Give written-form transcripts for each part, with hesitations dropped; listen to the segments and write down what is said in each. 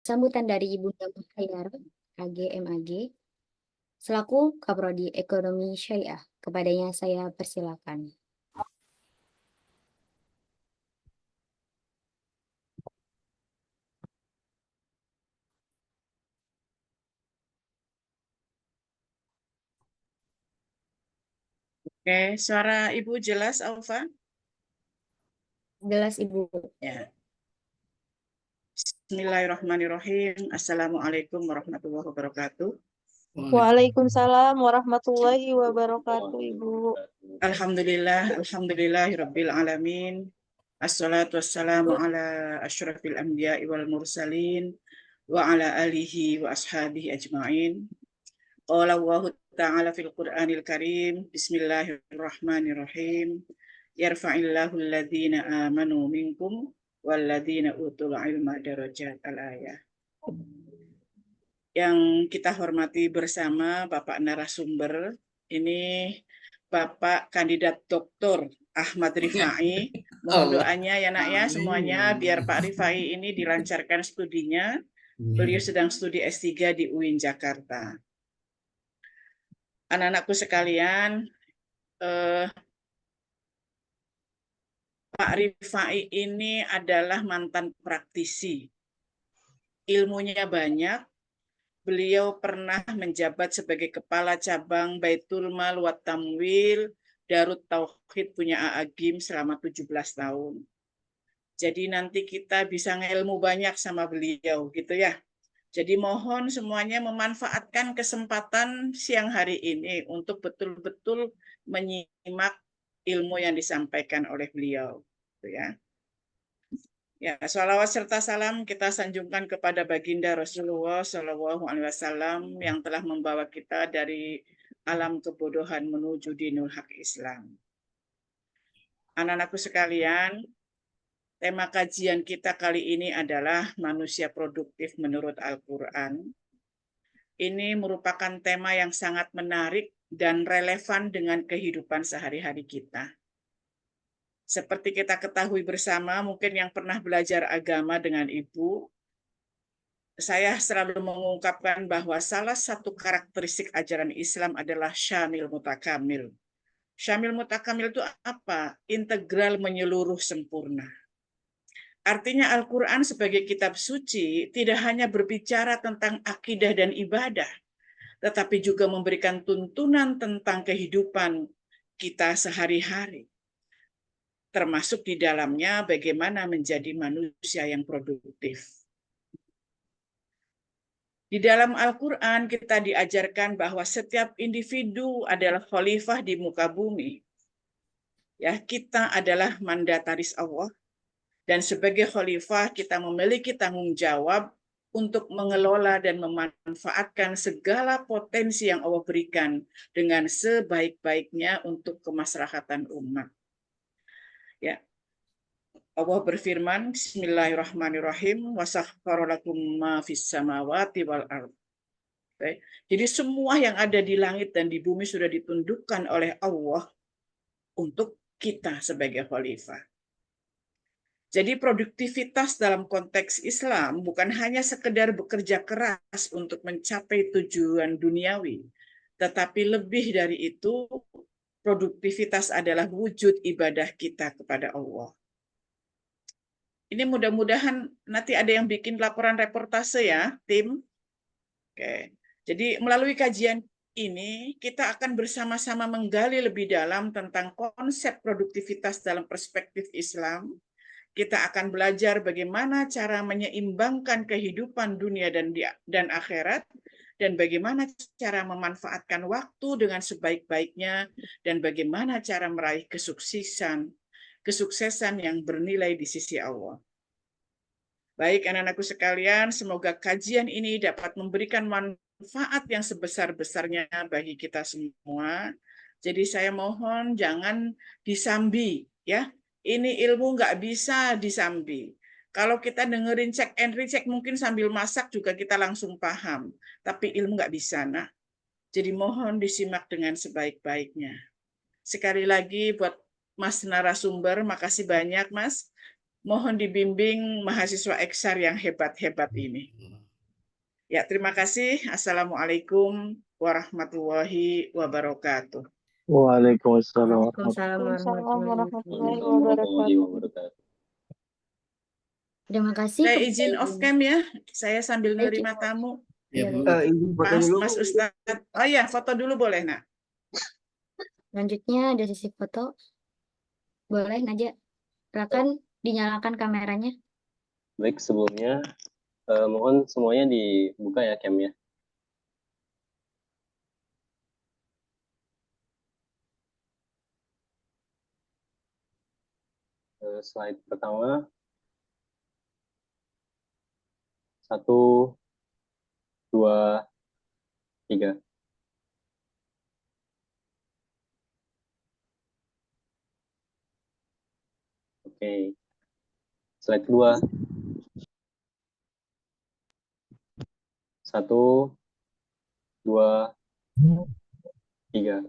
Sambutan dari Ibunda Mukhayyar, AG MAG, selaku Kaprodi Ekonomi Syariah. Kepadanya saya persilakan. Oke, suara Ibu jelas, Alfa? Jelas Ibu. Ya. Bismillahirrahmanirrahim. Assalamualaikum warahmatullahi wabarakatuh. Waalaikumsalam warahmatullahi wabarakatuh, Ibu. Alhamdulillahirabbil alamin. Assalatu wassalamu ala asyrafil anbiya'i wal mursalin wa ala alihi wa ashabihi ajma'in. Qala Allah ta'ala fil Qur'anil Karim. Bismillahirrahmanirrahim. Yarfa'illahu alladhina amanu minkum walladhina utul ilma darajat al-ayah. Yang kita hormati bersama Bapak narasumber, ini Bapak Kandidat Doktor Ahmad Rifai. Mohon doanya ya nak ya semuanya biar Pak Rifai ini dilancarkan studinya. Beliau sedang studi S3 di UIN Jakarta. Anak-anakku sekalian, Pak Rifai ini adalah mantan praktisi. Ilmunya banyak. Beliau pernah menjabat sebagai Kepala Cabang Baitul Mal wa Tamwil Darut Tauhid punya Agim selama 17 tahun. Jadi nanti kita bisa ngilmu banyak sama beliau gitu ya. Jadi mohon semuanya memanfaatkan kesempatan siang hari ini untuk betul-betul menyimak ilmu yang disampaikan oleh beliau. Gitu ya. Ya, sholawat serta salam kita sanjungkan kepada baginda Rasulullah Shallallahu Alaihi Wasallam yang telah membawa kita dari alam kebodohan menuju dinul haq Islam. Anak-anakku sekalian, tema kajian kita kali ini adalah manusia produktif menurut Al-Quran. Ini merupakan tema yang sangat menarik dan relevan dengan kehidupan sehari-hari kita. Seperti kita ketahui bersama, mungkin yang pernah belajar agama dengan Ibu, saya selalu mengungkapkan bahwa salah satu karakteristik ajaran Islam adalah syamil mutakamil. Syamil mutakamil itu apa? Integral, menyeluruh, sempurna. Artinya Al-Quran sebagai kitab suci tidak hanya berbicara tentang akidah dan ibadah, tetapi juga memberikan tuntunan tentang kehidupan kita sehari-hari. Termasuk di dalamnya bagaimana menjadi manusia yang produktif. Di dalam Al-Quran kita diajarkan bahwa setiap individu adalah khalifah di muka bumi. Ya, kita adalah mandataris Allah dan sebagai khalifah kita memiliki tanggung jawab untuk mengelola dan memanfaatkan segala potensi yang Allah berikan dengan sebaik-baiknya untuk kemaslahatan umat. Ya. Allah berfirman, Bismillahirrahmanirrahim, wasakhkhara lakum ma fis samawati wal ardh. Jadi semua yang ada di langit dan di bumi sudah ditundukkan oleh Allah untuk kita sebagai khalifah. Jadi produktivitas dalam konteks Islam bukan hanya sekedar bekerja keras untuk mencapai tujuan duniawi, tetapi lebih dari itu, produktivitas adalah wujud ibadah kita kepada Allah. Ini mudah-mudahan nanti ada yang bikin laporan reportase ya, tim. Oke. Jadi melalui kajian ini kita akan bersama-sama menggali lebih dalam tentang konsep produktivitas dalam perspektif Islam. Kita akan belajar bagaimana cara menyeimbangkan kehidupan dunia dan akhirat, dan bagaimana cara memanfaatkan waktu dengan sebaik-baiknya, dan bagaimana cara meraih kesuksesan yang bernilai di sisi Allah. Baik anak-anakku sekalian, semoga kajian ini dapat memberikan manfaat yang sebesar-besarnya bagi kita semua. Jadi saya mohon jangan disambi, ya. Ini ilmu nggak bisa disambi. Kalau kita dengerin check and recheck mungkin sambil masak juga kita langsung paham. Tapi ilmu nggak bisa, nah. Jadi mohon disimak dengan sebaik-baiknya. Sekali lagi buat Mas narasumber, makasih banyak Mas. Mohon dibimbing mahasiswa Eksar yang hebat-hebat ini. Ya, terima kasih. Assalamualaikum warahmatullahi wabarakatuh. Waalaikumsalam Waalaikumsalam Waalaikumsalam warahmatullahi warahmatullahi wabarakatuh. wabarakatuh. Terima kasih Saya kepada izin off Ibu. cam ya. Saya sambil Baik, menerima tamu. Iya, warahmatullahi. baik. Izin foto dulu. Mas Ustadz. Oh iya, foto dulu boleh, Nak. Selanjutnya ada sesi foto. Boleh, Najwa. Silakan dinyalakan kameranya. Baik, sebelumnya mohon semuanya dibuka ya cam-nya. Slide pertama. 1, 2, 3. Oke. Slide kedua. 1, 2, 3.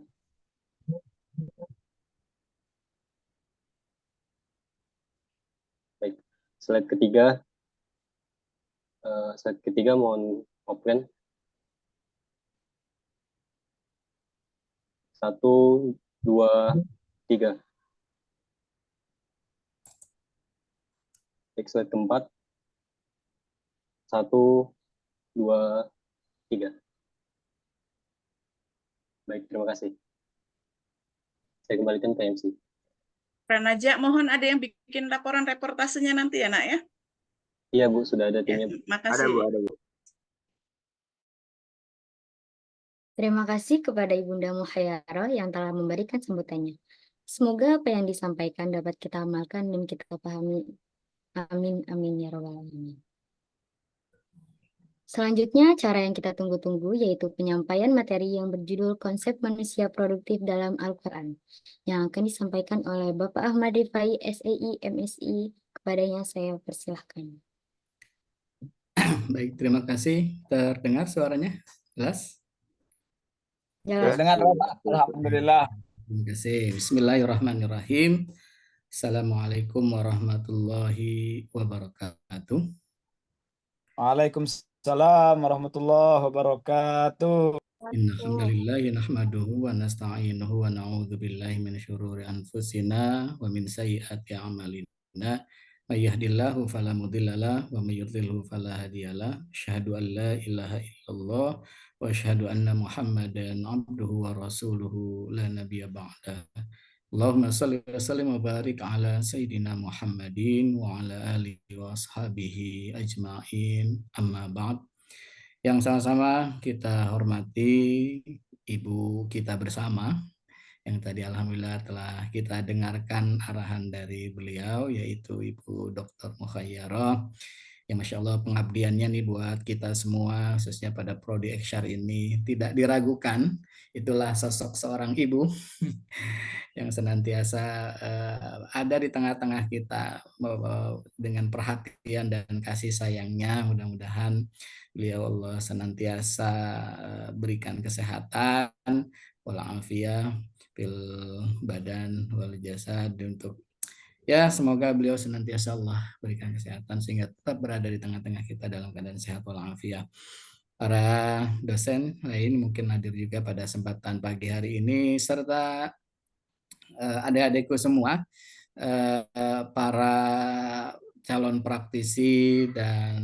Baik. Slide ketiga. Slide ketiga mohon open. 1, 2, 3. Baik, slide keempat. 1, 2, 3. Baik, terima kasih. Saya kembalikan ke MC. Pranaja, mohon ada yang bikin laporan reportasenya nanti ya, Nak ya. Iya, Bu, sudah ada Ya, timnya, Bu. makasih. Ada, Bu. Terima kasih kepada Ibunda Muhayyaro yang telah memberikan sambutannya. Semoga apa yang disampaikan dapat kita amalkan dan kita pahami. Amin, amin ya rabbal alamin. Selanjutnya, cara yang kita tunggu-tunggu yaitu penyampaian materi yang berjudul Konsep Manusia Produktif dalam Al-Quran, yang akan disampaikan oleh Bapak Ahmad Rifai, SEI, MSI. Kepadanya saya persilahkan. Baik, terima kasih. Terdengar suaranya? Jelas? Jelas. Terdengar, Pak. Alhamdulillah. Terima kasih. Bismillahirrahmanirrahim. Assalamualaikum warahmatullahi wabarakatuh. Waalaikumsalam warahmatullahi wabarakatuh. Innal hamdalillah nahmaduhu wa nasta'inuhu wa na'udzu billahi min syururi anfusina wa min sayyiati a'malina. May yahdihillahu fala mudhillalah wa may yudhlilhu fala hadiyalah. Asyhadu an la ilaha illallah wa asyhadu anna Muhammadan abduhu wa rasuluhu la nabiyya ba'da. Allahumma shalli wa sallim wa barik ala sayyidina Muhammadin wa ala alihi wa ashabihi ajma'in. Amma ba'd. Yang sama-sama kita hormati Ibu kita bersama yang tadi alhamdulillah telah kita dengarkan arahan dari beliau, yaitu Ibu Dr. Muhayyaro. Ya, Masya Allah, pengabdiannya nih buat kita semua, khususnya pada Prodi Eksyar ini tidak diragukan. Itulah sosok seorang ibu yang senantiasa ada di tengah-tengah kita dengan perhatian dan kasih sayangnya. Mudah-mudahan beliau Allah senantiasa berikan kesehatan, walafiat, fil badan, wal jasad, untuk ya semoga beliau senantiasa Allah berikan kesehatan sehingga tetap berada di tengah-tengah kita dalam keadaan sehat walafiat. Para dosen lain mungkin hadir juga pada kesempatan pagi hari ini, serta adik-adikku semua, para calon praktisi dan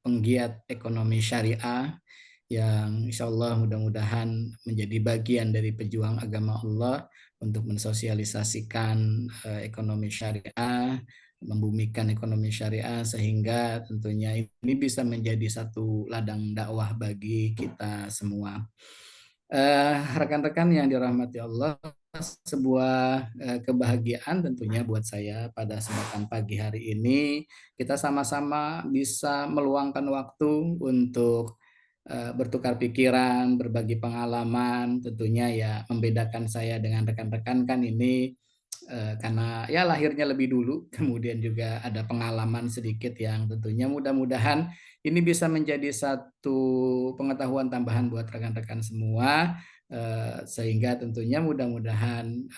penggiat ekonomi syariah yang insya Allah mudah-mudahan menjadi bagian dari pejuang agama Allah untuk mensosialisasikan ekonomi syariah, membumikan ekonomi syariah, sehingga tentunya ini bisa menjadi satu ladang dakwah bagi kita semua. Rekan-rekan yang dirahmati Allah, sebuah kebahagiaan tentunya buat saya pada kesempatan pagi hari ini kita sama-sama bisa meluangkan waktu untuk bertukar pikiran, berbagi pengalaman. Tentunya ya membedakan saya dengan rekan-rekan kan ini karena ya lahirnya lebih dulu, kemudian juga ada pengalaman sedikit yang tentunya mudah-mudahan ini bisa menjadi satu pengetahuan tambahan buat rekan-rekan semua, Sehingga tentunya mudah-mudahan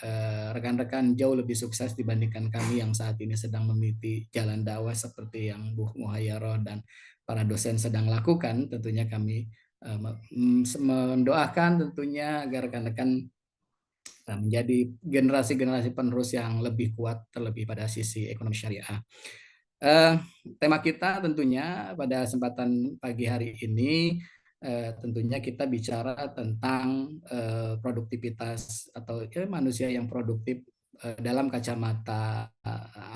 rekan-rekan jauh lebih sukses dibandingkan kami yang saat ini sedang meniti jalan dakwah seperti yang Bu Muhayyaroh dan para dosen sedang lakukan. Tentunya kami mendoakan tentunya agar rekan-rekan menjadi generasi-generasi penerus yang lebih kuat terlebih pada sisi ekonomi syariah. Tema kita tentunya pada kesempatan pagi hari ini tentunya kita bicara tentang produktivitas atau manusia yang produktif dalam kacamata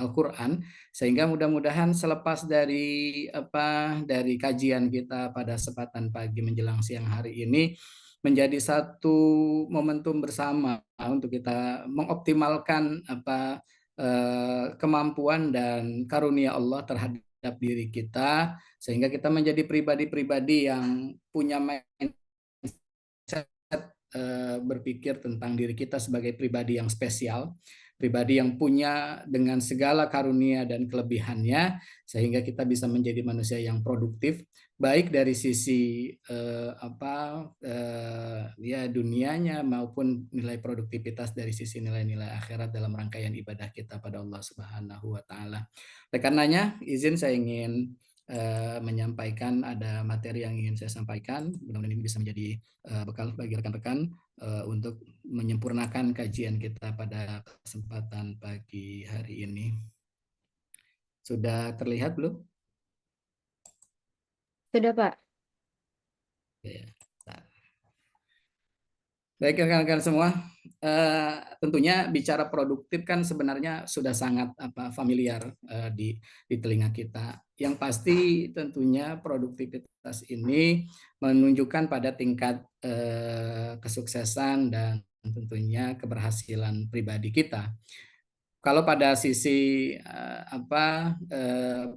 Al-Quran, sehingga mudah-mudahan selepas dari kajian kita pada kesempatan pagi menjelang siang hari ini menjadi satu momentum bersama untuk kita mengoptimalkan kemampuan dan karunia Allah terhadap diri kita, sehingga kita menjadi pribadi-pribadi yang punya mindset berpikir tentang diri kita sebagai pribadi yang spesial, pribadi yang punya dengan segala karunia dan kelebihannya, sehingga kita bisa menjadi manusia yang produktif, baik dari sisi dunianya maupun nilai produktivitas dari sisi nilai-nilai akhirat dalam rangkaian ibadah kita pada Allah Subhanahu wa Ta'ala. Oleh karenanya, izin saya ingin menyampaikan, ada materi yang ingin saya sampaikan. Mudah-mudahan ini bisa menjadi bekal bagi rekan-rekan untuk menyempurnakan kajian kita pada kesempatan pagi hari ini. Sudah terlihat belum? Sudah, Pak. Ya. Baik rekan-rekan semua, tentunya bicara produktif kan sebenarnya sudah sangat familiar di telinga kita. Yang pasti tentunya produktivitas ini menunjukkan pada tingkat kesuksesan dan tentunya keberhasilan pribadi kita. Kalau pada sisi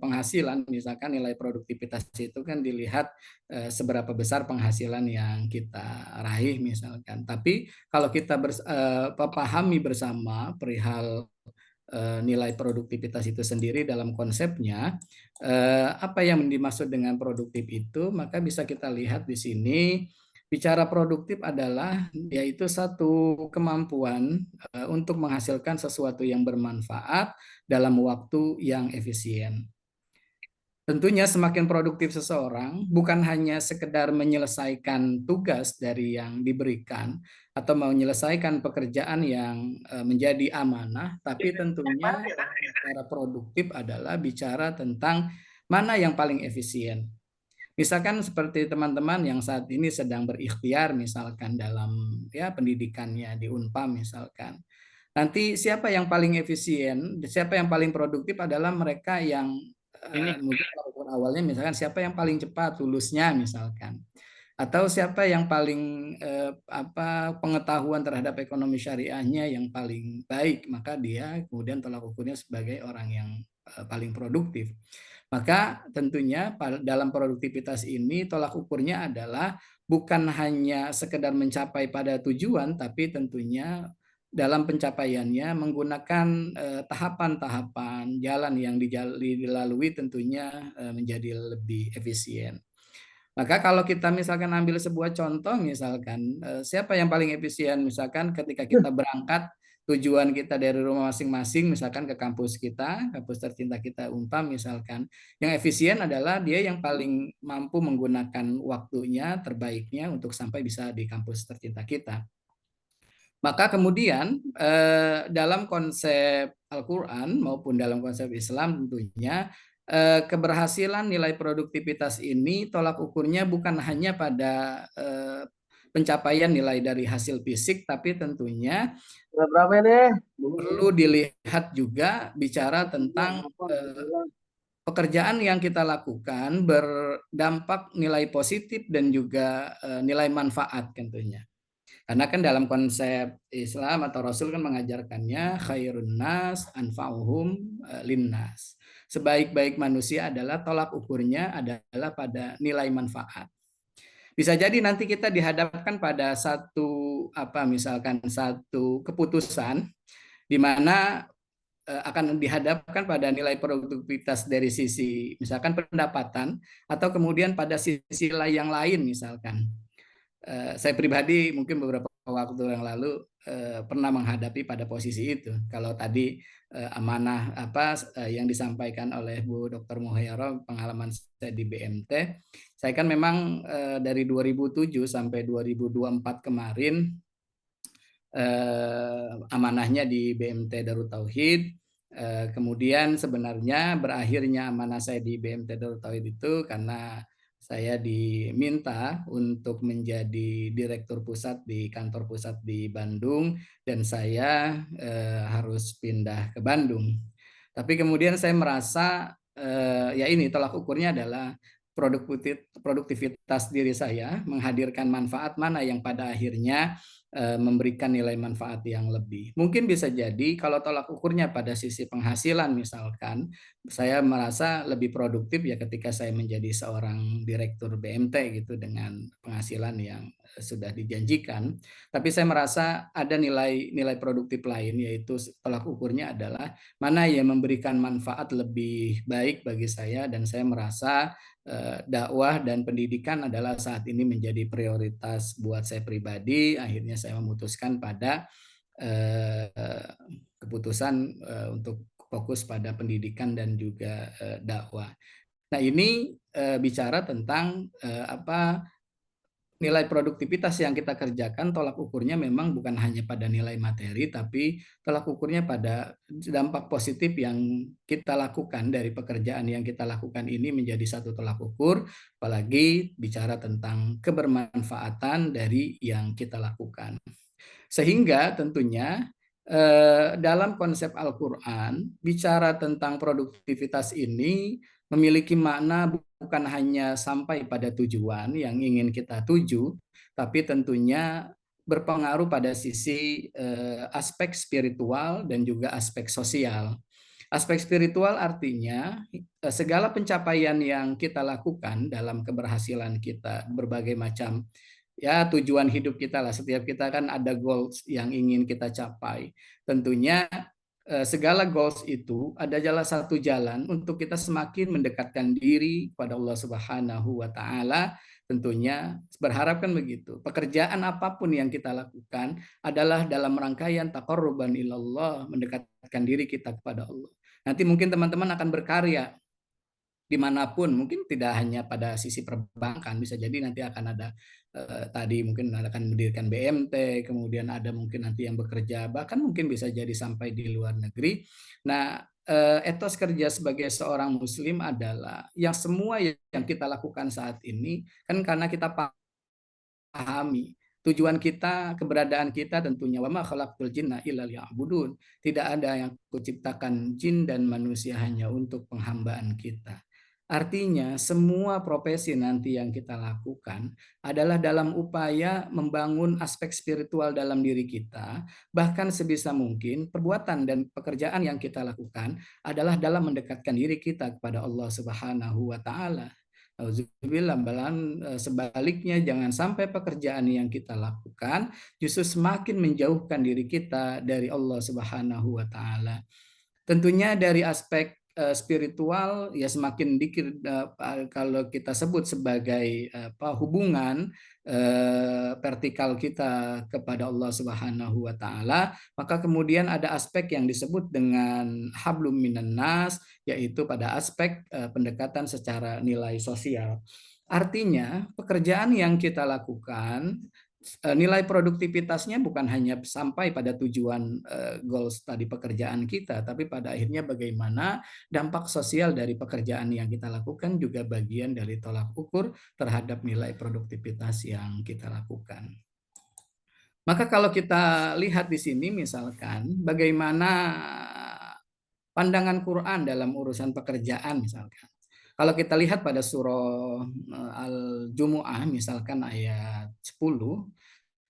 penghasilan, misalkan nilai produktivitas itu kan dilihat seberapa besar penghasilan yang kita raih misalkan. Tapi kalau kita pahami bersama perihal nilai produktivitas itu sendiri dalam konsepnya, apa yang dimaksud dengan produktif itu, maka bisa kita lihat di sini. Bicara produktif adalah yaitu satu kemampuan untuk menghasilkan sesuatu yang bermanfaat dalam waktu yang efisien. Tentunya semakin produktif seseorang bukan hanya sekedar menyelesaikan tugas dari yang diberikan atau menyelesaikan pekerjaan yang menjadi amanah, tapi tentunya bicara produktif adalah bicara tentang mana yang paling efisien. Misalkan seperti teman-teman yang saat ini sedang berikhtiar misalkan dalam pendidikannya di Unpam misalkan. Nanti siapa yang paling efisien, siapa yang paling produktif adalah mereka yang mungkin awalnya misalkan siapa yang paling cepat lulusnya misalkan. Atau siapa yang paling pengetahuan terhadap ekonomi syariahnya yang paling baik, maka dia kemudian tolak ukurnya sebagai orang yang paling produktif. Maka tentunya dalam produktivitas ini tolak ukurnya adalah bukan hanya sekedar mencapai pada tujuan, tapi tentunya dalam pencapaiannya menggunakan tahapan-tahapan jalan yang dilalui tentunya menjadi lebih efisien. Maka kalau kita misalkan ambil sebuah contoh, misalkan siapa yang paling efisien misalkan ketika kita berangkat, tujuan kita dari rumah masing-masing misalkan ke kampus kita, kampus tercinta kita Unpam misalkan, yang efisien adalah dia yang paling mampu menggunakan waktunya terbaiknya untuk sampai bisa di kampus tercinta kita. Maka kemudian dalam konsep Al-Quran maupun dalam konsep Islam tentunya keberhasilan nilai produktivitas ini tolak ukurnya bukan hanya pada pencapaian nilai dari hasil fisik, tapi tentunya perlu dilihat juga bicara tentang pekerjaan yang kita lakukan berdampak nilai positif dan juga nilai manfaat tentunya. Karena kan dalam konsep Islam atau Rasul kan mengajarkannya khairun nas anfa'uhum linnas. Sebaik-baik manusia adalah tolak ukurnya adalah pada nilai manfaat. Bisa jadi nanti kita dihadapkan pada misalkan satu keputusan di mana akan dihadapkan pada nilai produktivitas dari sisi misalkan pendapatan atau kemudian pada sisi yang lain misalkan. saya pribadi mungkin beberapa waktu yang lalu pernah menghadapi pada posisi itu. Kalau tadi amanah yang disampaikan oleh Bu Dr. Muhayyara, pengalaman saya di BMT, saya kan memang dari 2007 sampai 2024 kemarin amanahnya di BMT Darut Tauhid. Kemudian sebenarnya berakhirnya amanah saya di BMT Darut Tauhid itu karena saya diminta untuk menjadi direktur pusat di kantor pusat di Bandung dan saya harus pindah ke Bandung. Tapi kemudian saya merasa ya ini tolak ukurnya adalah produktivitas diri saya, menghadirkan manfaat mana yang pada akhirnya memberikan nilai manfaat yang lebih. Mungkin bisa jadi kalau tolak ukurnya pada sisi penghasilan misalkan, saya merasa lebih produktif ya ketika saya menjadi seorang direktur BMT gitu dengan penghasilan yang sudah dijanjikan. Tapi saya merasa ada nilai produktif lain, yaitu tolak ukurnya adalah mana yang memberikan manfaat lebih baik bagi saya, dan saya merasa dakwah dan pendidikan adalah saat ini menjadi prioritas buat saya pribadi. Akhirnya saya memutuskan pada keputusan untuk fokus pada pendidikan dan juga dakwah. Nah, ini bicara tentang nilai produktivitas yang kita kerjakan, tolak ukurnya memang bukan hanya pada nilai materi, tapi tolak ukurnya pada dampak positif yang kita lakukan dari pekerjaan yang kita lakukan ini menjadi satu tolak ukur, apalagi bicara tentang kebermanfaatan dari yang kita lakukan. Sehingga tentunya dalam konsep Al-Quran, bicara tentang produktivitas ini memiliki makna bukan hanya sampai pada tujuan yang ingin kita tuju, tapi tentunya berpengaruh pada sisi aspek spiritual dan juga aspek sosial. Aspek spiritual artinya segala pencapaian yang kita lakukan dalam keberhasilan kita, berbagai macam ya tujuan hidup kita lah. Setiap kita kan ada goals yang ingin kita capai. Tentunya segala goals itu adalah satu jalan untuk kita semakin mendekatkan diri kepada Allah Subhanahu wa Ta'ala. Tentunya berharap kan begitu. Pekerjaan apapun yang kita lakukan adalah dalam rangkaian taqarruban ilallah, mendekatkan diri kita kepada Allah. Nanti mungkin teman-teman akan berkarya dimanapun, mungkin tidak hanya pada sisi perbankan, bisa jadi nanti akan ada tadi mungkin akan mendirikan BMT, kemudian ada mungkin nanti yang bekerja, bahkan mungkin bisa jadi sampai di luar negeri. Nah, etos kerja sebagai seorang muslim adalah yang semua yang kita lakukan saat ini kan karena kita pahami tujuan kita, keberadaan kita tentunya wa ma khalaqtul jinna illa liya'budun. Tidak ada yang kuciptakan jin dan manusia hanya untuk penghambaan kita. Artinya semua profesi nanti yang kita lakukan adalah dalam upaya membangun aspek spiritual dalam diri kita, bahkan sebisa mungkin perbuatan dan pekerjaan yang kita lakukan adalah dalam mendekatkan diri kita kepada Allah Subhanahu wa Ta'ala. Auzubillah, sebaliknya jangan sampai pekerjaan yang kita lakukan justru semakin menjauhkan diri kita dari Allah Subhanahu wa Ta'ala. Tentunya dari aspek spiritual ya semakin dikit kalau kita sebut sebagai hubungan vertikal kita kepada Allah Subhanahu wa Ta'ala, maka kemudian ada aspek yang disebut dengan hablum minan nas, yaitu pada aspek pendekatan secara nilai sosial. Artinya pekerjaan yang kita lakukan nilai produktivitasnya bukan hanya sampai pada tujuan goals tadi pekerjaan kita, tapi pada akhirnya bagaimana dampak sosial dari pekerjaan yang kita lakukan juga bagian dari tolak ukur terhadap nilai produktivitas yang kita lakukan. Maka kalau kita lihat di sini misalkan bagaimana pandangan Quran dalam urusan pekerjaan misalkan. Kalau kita lihat pada surah Al-Jumu'ah misalkan ayat 10,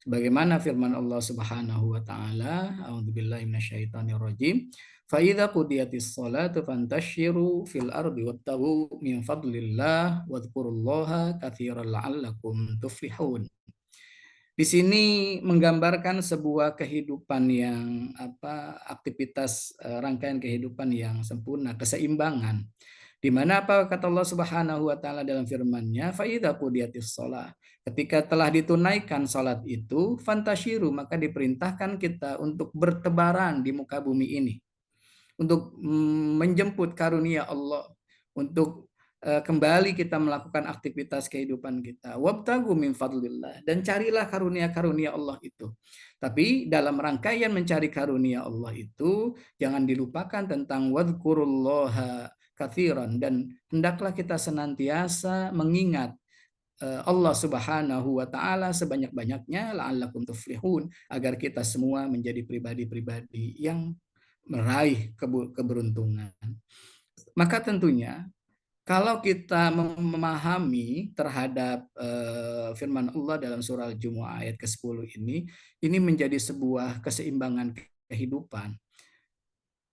bagaimana firman Allah Subhanahu wa Ta'ala, a'udzubillahi minasyaitonirrajim, fa idza qudiyatis shalatu fantashiru fil ardi wabtaghu min fadlillah wadhkurullaha katsiran la'allakum tuflihun. Di sini menggambarkan sebuah kehidupan yang aktivitas rangkaian kehidupan yang sempurna, keseimbangan. Di mana apa kata Allah Subhanahu wa taala dalam firman-Nya, fa idza qudiyatis shalah. Ketika telah ditunaikan salat itu, fantasyiru, maka diperintahkan kita untuk bertebaran di muka bumi ini, untuk menjemput karunia Allah, untuk kembali kita melakukan aktivitas kehidupan kita. Wabtagu min fadlillah, dan carilah karunia-karunia Allah itu. Tapi dalam rangkaian mencari karunia Allah itu, jangan dilupakan tentang wadhkurullaha katsiran, dan hendaklah kita senantiasa mengingat Allah Subhanahu wa taala sebanyak-banyaknya, la'allakum tuflihun, agar kita semua menjadi pribadi-pribadi yang meraih keberuntungan. Maka tentunya kalau kita memahami terhadap firman Allah dalam surah Al-Jumu'ah ayat ke-10 ini menjadi sebuah keseimbangan kehidupan.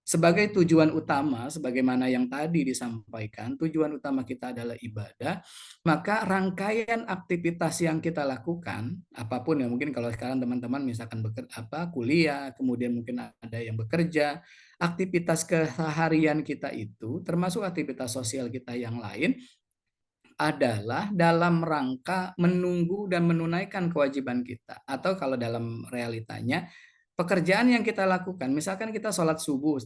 Sebagai tujuan utama, sebagaimana yang tadi disampaikan, tujuan utama kita adalah ibadah, maka rangkaian aktivitas yang kita lakukan, apapun ya, mungkin kalau sekarang teman-teman misalkan kuliah, kemudian mungkin ada yang bekerja, aktivitas keseharian kita itu, termasuk aktivitas sosial kita yang lain, adalah dalam rangka menunggu dan menunaikan kewajiban kita. Atau kalau dalam realitanya, pekerjaan yang kita lakukan, misalkan kita sholat subuh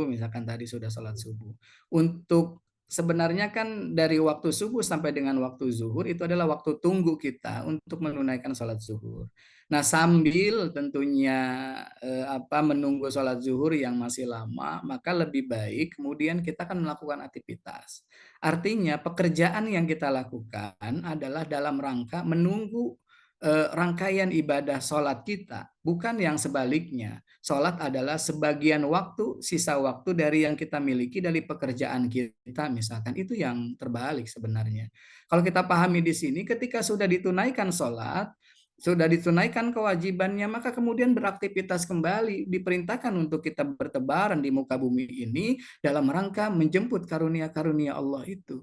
misalkan tadi sudah sholat subuh. Untuk sebenarnya kan dari waktu subuh sampai dengan waktu zuhur itu adalah waktu tunggu kita untuk menunaikan sholat zuhur. Nah, sambil tentunya menunggu sholat zuhur yang masih lama, maka lebih baik kemudian kita akan melakukan aktivitas. Artinya pekerjaan yang kita lakukan adalah dalam rangka menunggu rangkaian ibadah sholat kita, bukan yang sebaliknya. Sholat adalah sebagian waktu, sisa waktu dari yang kita miliki dari pekerjaan kita, misalkan. Itu yang terbalik sebenarnya. Kalau kita pahami di sini, ketika sudah ditunaikan sholat, sudah ditunaikan kewajibannya, maka kemudian beraktivitas kembali, diperintahkan untuk kita bertebaran di muka bumi ini dalam rangka menjemput karunia-karunia Allah itu,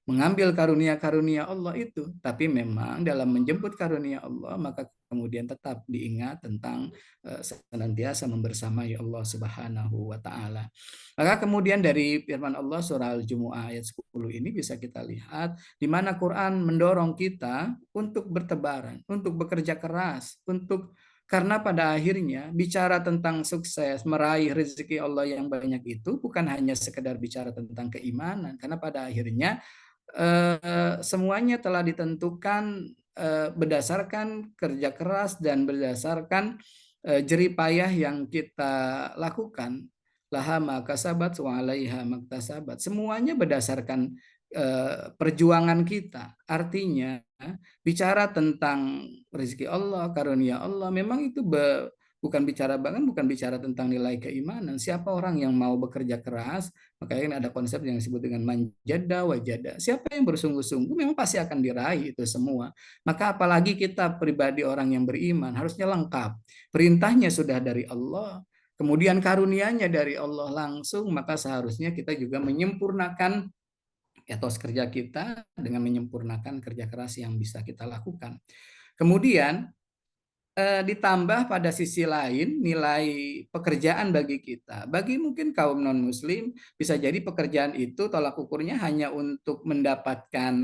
mengambil karunia-karunia Allah itu. Tapi memang dalam menjemput karunia Allah, maka kemudian tetap diingat tentang senantiasa membersamai Allah Subhanahu wa taala. Maka kemudian dari firman Allah surah Al-Jumu'ah ayat 10 ini bisa kita lihat di mana Quran mendorong kita untuk bertebaran, untuk bekerja keras, karena pada akhirnya bicara tentang sukses, meraih rezeki Allah yang banyak itu bukan hanya sekedar bicara tentang keimanan, karena pada akhirnya semuanya telah ditentukan berdasarkan kerja keras dan berdasarkan jerih payah yang kita lakukan. Laha ma kasabat wa 'alaiha maktasabat. Semuanya berdasarkan perjuangan kita. Artinya bicara tentang rezeki Allah, karunia Allah, memang itu bukan bicara tentang nilai keimanan. Siapa orang yang mau bekerja keras, makanya ada konsep yang disebut dengan manjada wajada. Siapa yang bersungguh-sungguh memang pasti akan diraih itu semua. Maka apalagi kita pribadi orang yang beriman harusnya lengkap. Perintahnya sudah dari Allah, kemudian karunianya dari Allah langsung, maka seharusnya kita juga menyempurnakan etos kerja kita dengan menyempurnakan kerja keras yang bisa kita lakukan. Kemudian ditambah pada sisi lain nilai pekerjaan bagi kita. Bagi mungkin kaum non-muslim bisa jadi pekerjaan itu tolak ukurnya hanya untuk mendapatkan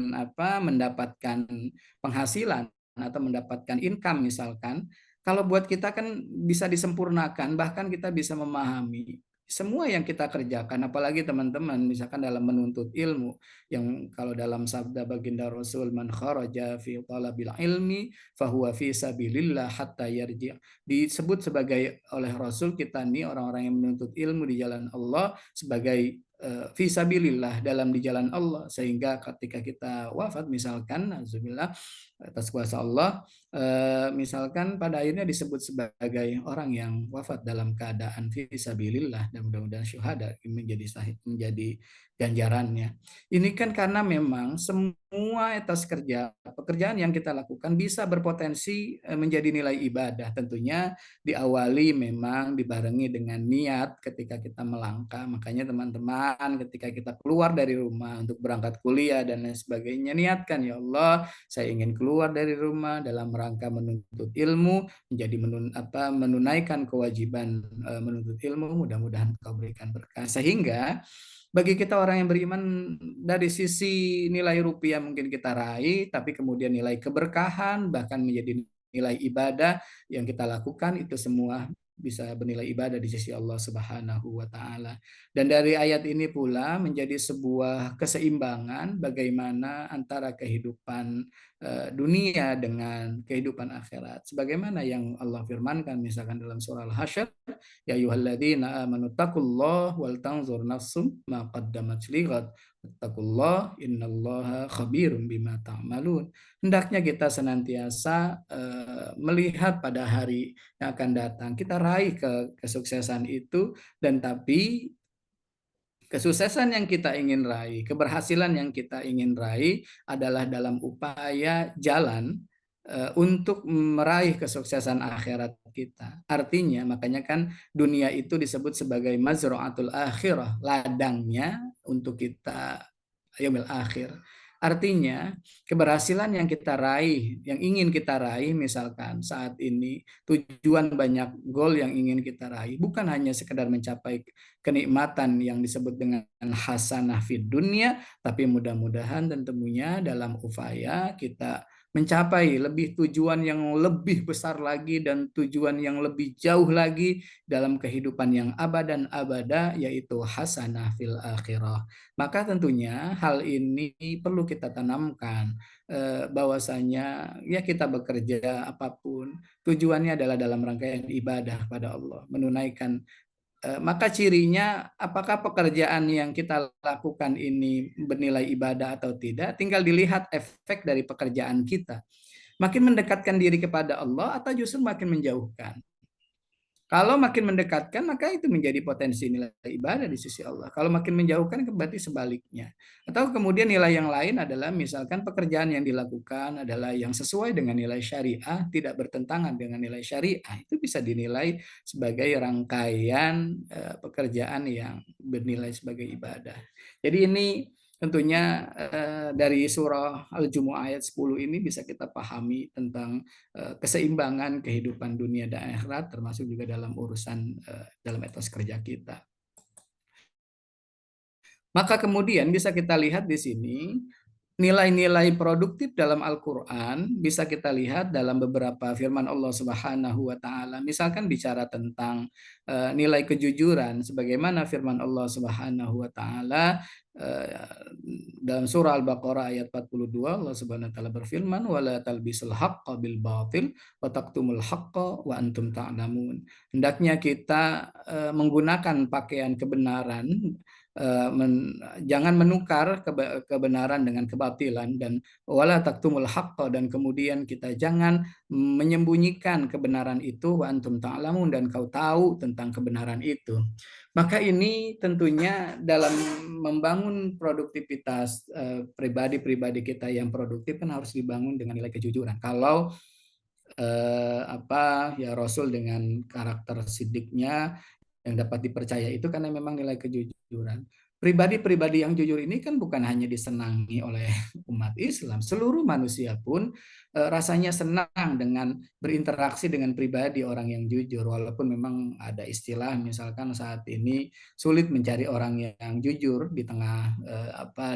penghasilan atau mendapatkan income misalkan. Kalau buat kita kan bisa disempurnakan, bahkan kita bisa memahami semua yang kita kerjakan, apalagi teman-teman misalkan dalam menuntut ilmu, yang kalau dalam sabda baginda Rasul, man kharaja fi talabil ilmi fahuwa fi sabilillah hatta yarji', disebut sebagai oleh Rasul kita nih orang-orang yang menuntut ilmu di jalan Allah sebagai fi sabilillah, dalam di jalan Allah, sehingga ketika kita wafat misalkan alhamdulillah atas kuasa Allah, misalkan pada akhirnya disebut sebagai orang yang wafat dalam keadaan fi sabilillah, dan mudah-mudahan syuhada menjadi ganjarannya. Ini kan karena memang semua etos pekerjaan yang kita lakukan bisa berpotensi menjadi nilai ibadah. Tentunya diawali memang dibarengi dengan niat ketika kita melangkah. Makanya teman-teman ketika kita keluar dari rumah untuk berangkat kuliah dan lain sebagainya, niatkan, ya Allah, saya ingin keluar dari rumah dalam rangka menuntut ilmu, menjadi menunaikan kewajiban menuntut ilmu. Mudah-mudahan Kau berikan berkah, sehingga Bagi kita orang yang beriman, dari sisi nilai rupiah mungkin kita raih, tapi kemudian nilai keberkahan bahkan menjadi nilai ibadah yang kita lakukan itu semua bisa bernilai ibadah di sisi Allah Subhanahu wa taala. Dan dari ayat ini pula menjadi sebuah keseimbangan bagaimana antara kehidupan dunia dengan kehidupan akhirat. Sebagaimana yang Allah firmankan misalkan dalam surah Al-Hasyr, ya ayyuhalladzina amanu taqullaha wal tanzur nafsum ma qaddamat lighad wattaqullah innallaha khabirum bima ta'malun. Hendaknya kita senantiasa melihat pada hari yang akan datang. Kita raih kesuksesan itu, dan tapi kesuksesan yang kita ingin raih, keberhasilan yang kita ingin raih adalah dalam upaya jalan untuk meraih kesuksesan akhirat kita. Artinya, makanya kan dunia itu disebut sebagai mazra'atul akhirah, ladangnya untuk kita yaumil akhir. Artinya, keberhasilan yang kita raih, yang ingin kita raih, misalkan saat ini tujuan banyak goal yang ingin kita raih, bukan hanya sekedar mencapai kenikmatan yang disebut dengan hasanah fid dunya, tapi mudah-mudahan dan tentunya dalam upaya kita mencapai lebih tujuan yang lebih besar lagi dan tujuan yang lebih jauh lagi dalam kehidupan yang abadan abada, yaitu hasanah fil akhirah. Maka tentunya hal ini perlu kita tanamkan, bahwasanya ya kita bekerja apapun tujuannya adalah dalam rangkaian ibadah pada Allah, menunaikan. Maka cirinya apakah pekerjaan yang kita lakukan ini bernilai ibadah atau tidak, tinggal dilihat efek dari pekerjaan kita. Makin mendekatkan diri kepada Allah atau justru makin menjauhkan. Kalau makin mendekatkan, maka itu menjadi potensi nilai ibadah di sisi Allah. Kalau makin menjauhkan, berarti sebaliknya. Atau kemudian nilai yang lain adalah misalkan pekerjaan yang dilakukan adalah yang sesuai dengan nilai syariah, tidak bertentangan dengan nilai syariah. Itu bisa dinilai sebagai rangkaian pekerjaan yang bernilai sebagai ibadah. Jadi ini tentunya dari surah Al-Jumu'ah ayat 10 ini bisa kita pahami tentang keseimbangan kehidupan dunia dan akhirat, termasuk juga dalam urusan dalam etos kerja kita. Maka kemudian bisa kita lihat di sini nilai-nilai produktif dalam Al-Quran bisa kita lihat dalam beberapa firman Allah Subhanahu wa taala. Misalkan bicara tentang nilai kejujuran, sebagaimana firman Allah Subhanahu wa taala dalam surah Al-Baqarah ayat 42, Allah Subhanahu wa taala berfirman, wala talbisul haqqo bil batil wa taqtumul haqqo wa antum ta'lamun. Hendaknya kita menggunakan pakaian kebenaran, jangan menukar kebenaran dengan kebatilan, dan wala taqtumul haqqo, dan kemudian kita jangan menyembunyikan kebenaran itu, wa antum ta'lamun, dan kau tahu tentang kebenaran itu. Maka ini tentunya dalam membangun produktivitas pribadi-pribadi kita yang produktif kan harus dibangun dengan nilai kejujuran. Kalau ya Rasul dengan karakter sidiknya yang dapat dipercaya itu karena memang nilai kejujuran. Pribadi-pribadi yang jujur ini kan bukan hanya disenangi oleh umat Islam, seluruh manusia pun rasanya senang dengan berinteraksi dengan pribadi orang yang jujur, walaupun memang ada istilah misalkan saat ini sulit mencari orang yang jujur di tengah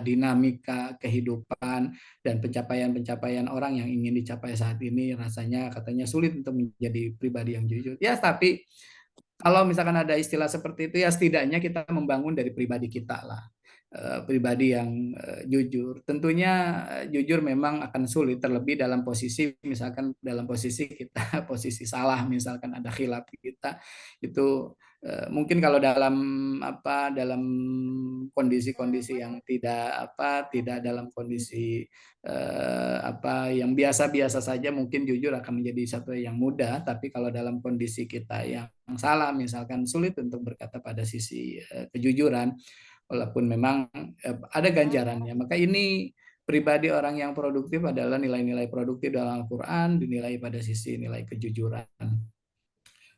dinamika kehidupan dan pencapaian-pencapaian orang yang ingin dicapai saat ini, rasanya katanya sulit untuk menjadi pribadi yang jujur. Ya, tapi kalau misalkan ada istilah seperti itu, ya setidaknya kita membangun dari pribadi kita lah, pribadi yang jujur. Tentunya jujur memang akan sulit, terlebih dalam posisi misalkan dalam posisi kita posisi salah, misalkan ada khilaf kita, itu mungkin kalau dalam dalam kondisi-kondisi yang tidak dalam kondisi yang biasa-biasa saja, mungkin jujur akan menjadi satu yang mudah, tapi kalau dalam kondisi kita yang salah, misalkan sulit untuk berkata pada sisi kejujuran, walaupun memang ada ganjarannya. Maka ini pribadi orang yang produktif adalah nilai-nilai produktif dalam Al-Quran dinilai pada sisi nilai kejujuran.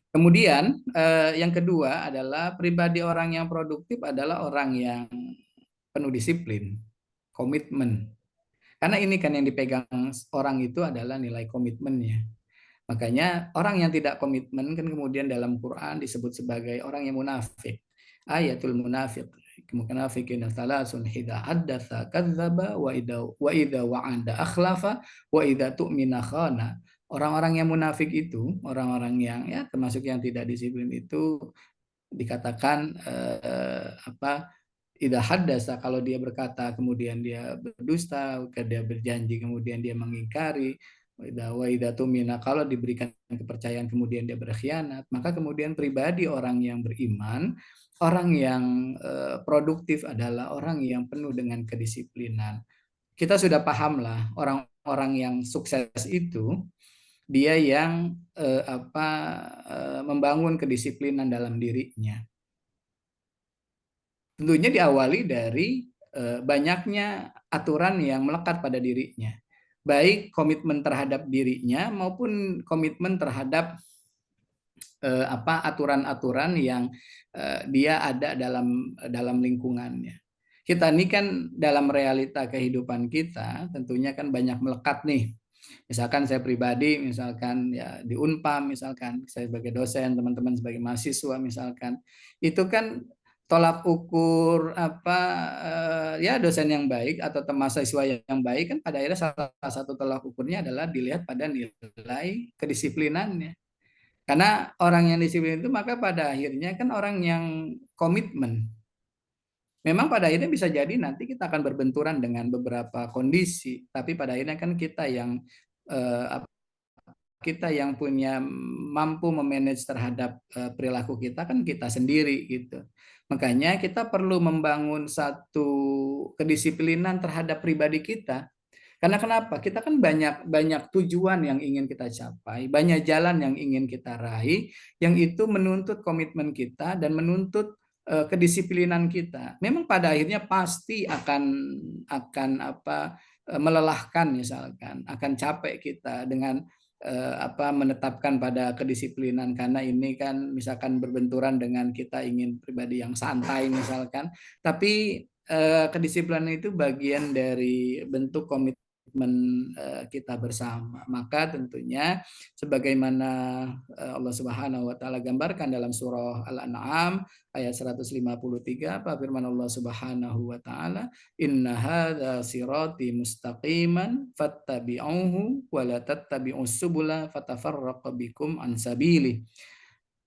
Kemudian yang kedua adalah pribadi orang yang produktif adalah orang yang penuh disiplin, komitmen. Karena ini kan yang dipegang orang itu adalah nilai komitmennya. Makanya orang yang tidak komitmen kan kemudian dalam Quran disebut sebagai orang yang munafik. Ayatul munafik. munafiqin thalathun idza haddatsa kadzdzaba wa idza wa'ada akhlafa wa idza tu'mina khana. Orang-orang yang munafik itu, orang-orang yang ya termasuk yang tidak disiplin itu dikatakan idza haddasa, kalau dia berkata kemudian dia berdusta, dia berjanji kemudian dia mengingkari, wa idza tumina, kalau diberikan kepercayaan kemudian dia berkhianat. Maka kemudian pribadi orang yang beriman, orang yang produktif adalah orang yang penuh dengan kedisiplinan. Kita sudah paham lah, orang-orang yang sukses itu dia yang membangun kedisiplinan dalam dirinya. Tentunya diawali dari banyaknya aturan yang melekat pada dirinya, baik komitmen terhadap dirinya maupun komitmen terhadap aturan-aturan yang dia ada dalam lingkungannya. Kita ini kan dalam realita kehidupan kita tentunya kan banyak melekat nih. Misalkan saya pribadi, misalkan ya di Unpam, misalkan saya sebagai dosen, teman-teman sebagai mahasiswa, misalkan itu kan tolak ukur ya dosen yang baik atau mahasiswa yang baik kan pada akhirnya salah satu tolak ukurnya adalah dilihat pada nilai kedisiplinannya. Karena orang yang disiplin itu maka pada akhirnya kan orang yang komitmen. Memang pada akhirnya bisa jadi nanti kita akan berbenturan dengan beberapa kondisi, tapi pada akhirnya kan kita yang punya mampu memanage terhadap perilaku kita kan kita sendiri gitu. Makanya kita perlu membangun satu kedisiplinan terhadap pribadi kita. Karena kenapa? Kita kan banyak tujuan yang ingin kita capai, banyak jalan yang ingin kita raih, yang itu menuntut komitmen kita dan menuntut kedisiplinan kita. Memang pada akhirnya pasti akan melelahkan, misalkan akan capek kita dengan menetapkan pada kedisiplinan, karena ini kan misalkan berbenturan dengan kita ingin pribadi yang santai misalkan, tapi kedisiplinan itu bagian dari bentuk komitmen kita bersama. Maka tentunya sebagaimana Allah Subhanahu wa taala gambarkan dalam surah Al-An'am ayat 153, apa firman Allah Subhanahu wa taala, inna hadza sirati mustaqiman fattabi'uhu wa la tattabi'us subula fatafarraqa bikum an sabili.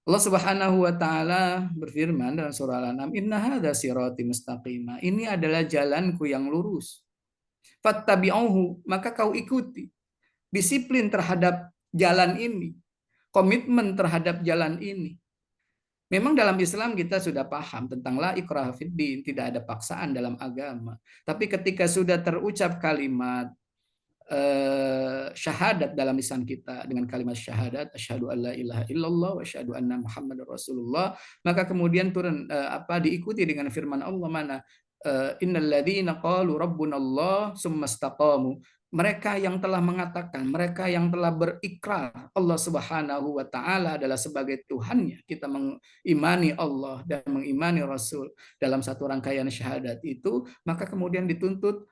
Allah Subhanahu wa taala berfirman dalam surah Al-An'am, inna hadza sirati mustaqima, ini adalah jalanku yang lurus. Fattabi'uhu, maka kau ikuti. Disiplin terhadap jalan ini, komitmen terhadap jalan ini. Memang dalam Islam kita sudah paham tentang la ikraha fid din, tidak ada paksaan dalam agama. Tapi ketika sudah terucap kalimat syahadat dalam lisan kita dengan kalimat syahadat, asyhadu alla ilaha illallah wa asyhadu anna muhammadar rasulullah, maka kemudian turun diikuti dengan firman Allah mana innalladzina qalu rabbunallah tsumma istaqamu, mereka yang telah mengatakan, mereka yang telah berikrar Allah Subhanahu wa taala adalah sebagai Tuhannya. Kita mengimani Allah dan mengimani Rasul dalam satu rangkaian syahadat itu, maka kemudian dituntut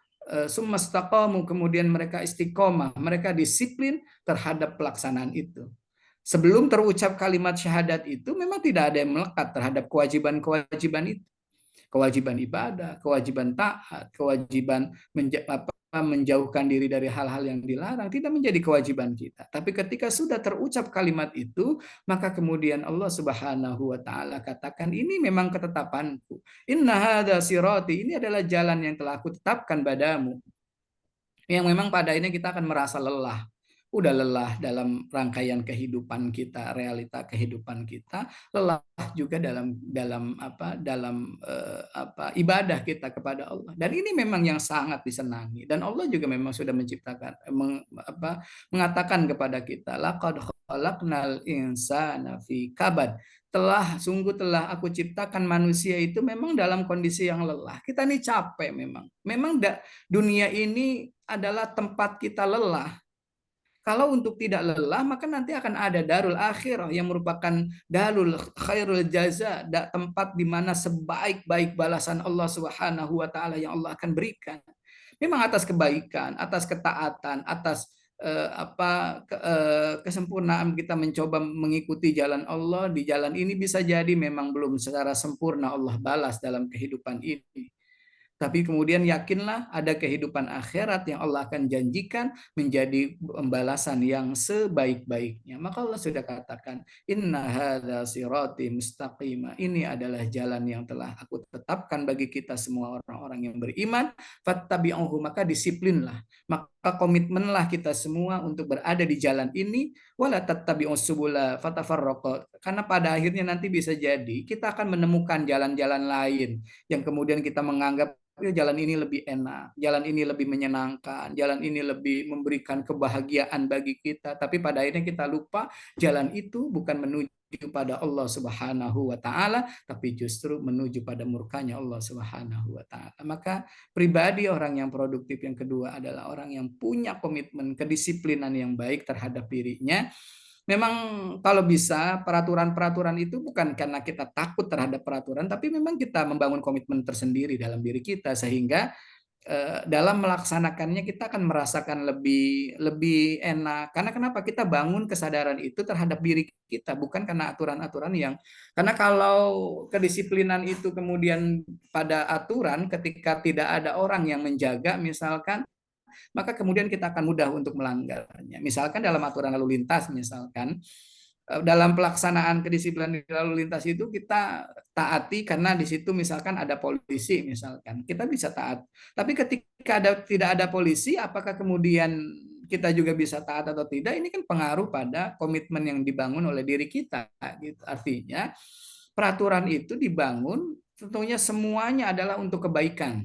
tsumma istaqamu, kemudian mereka istiqomah, mereka disiplin terhadap pelaksanaan itu. Sebelum terucap kalimat syahadat itu memang tidak ada yang melekat terhadap kewajiban-kewajiban itu. Kewajiban ibadah, kewajiban taat, kewajiban menjauhkan diri dari hal-hal yang dilarang tidak menjadi kewajiban kita. Tapi ketika sudah terucap kalimat itu, maka kemudian Allah Subhanahu wa taala katakan, ini memang ketetapanku. Inna hadza sirati, ini adalah jalan yang telah aku tetapkan padamu. Yang memang pada ini kita akan merasa lelah. Udah lelah dalam rangkaian kehidupan kita, realita kehidupan kita, lelah juga dalam ibadah kita kepada Allah. Dan ini memang yang sangat disenangi. Dan Allah juga memang sudah menciptakan, mengatakan kepada kita, laqad khalaqnal insana fi kabad. Sungguh telah aku ciptakan manusia itu memang dalam kondisi yang lelah. Kita ini capek memang. Memang dunia ini adalah tempat kita lelah. Kalau untuk tidak lelah, maka nanti akan ada darul akhirah yang merupakan darul khairul jaza, tempat di mana sebaik-baik balasan Allah Subhanahu wa taala yang Allah akan berikan. Memang atas kebaikan, atas ketaatan, atas kesempurnaan kita mencoba mengikuti jalan Allah, di jalan ini bisa jadi memang belum secara sempurna Allah balas dalam kehidupan ini. Tapi kemudian yakinlah ada kehidupan akhirat yang Allah akan janjikan menjadi pembalasan yang sebaik-baiknya. Maka Allah sudah katakan, inna hadza sirati mustaqima. Ini adalah jalan yang telah aku tetapkan bagi kita semua orang-orang yang beriman. Fattabi'uhu, maka disiplinlah. Maka komitmenlah kita semua untuk berada di jalan ini. Wala tattabi'us subula fatafarraqa. Karena pada akhirnya nanti bisa jadi kita akan menemukan jalan-jalan lain yang kemudian kita menganggap jalan ini lebih enak, jalan ini lebih menyenangkan, jalan ini lebih memberikan kebahagiaan bagi kita. Tapi pada akhirnya kita lupa jalan itu bukan menuju pada Allah Subhanahu wa Ta'ala, tapi justru menuju pada murkanya Allah Subhanahu wa Ta'ala. Maka pribadi orang yang produktif yang kedua adalah orang yang punya komitmen kedisiplinan yang baik terhadap dirinya. Memang kalau bisa peraturan-peraturan itu bukan karena kita takut terhadap peraturan, tapi memang kita membangun komitmen tersendiri dalam diri kita sehingga dalam melaksanakannya kita akan merasakan lebih enak. Karena kenapa? Kita bangun kesadaran itu terhadap diri kita, bukan karena aturan-aturan karena kalau kedisiplinan itu kemudian pada aturan ketika tidak ada orang yang menjaga misalkan, maka kemudian kita akan mudah untuk melanggarnya. Misalkan dalam aturan lalu lintas, misalkan dalam pelaksanaan kedisiplinan lalu lintas itu kita taati karena di situ misalkan ada polisi, misalkan kita bisa taat. Tapi ketika tidak ada polisi, apakah kemudian kita juga bisa taat atau tidak? Ini kan pengaruh pada komitmen yang dibangun oleh diri kita. Gitu. Artinya peraturan itu dibangun tentunya semuanya adalah untuk kebaikan.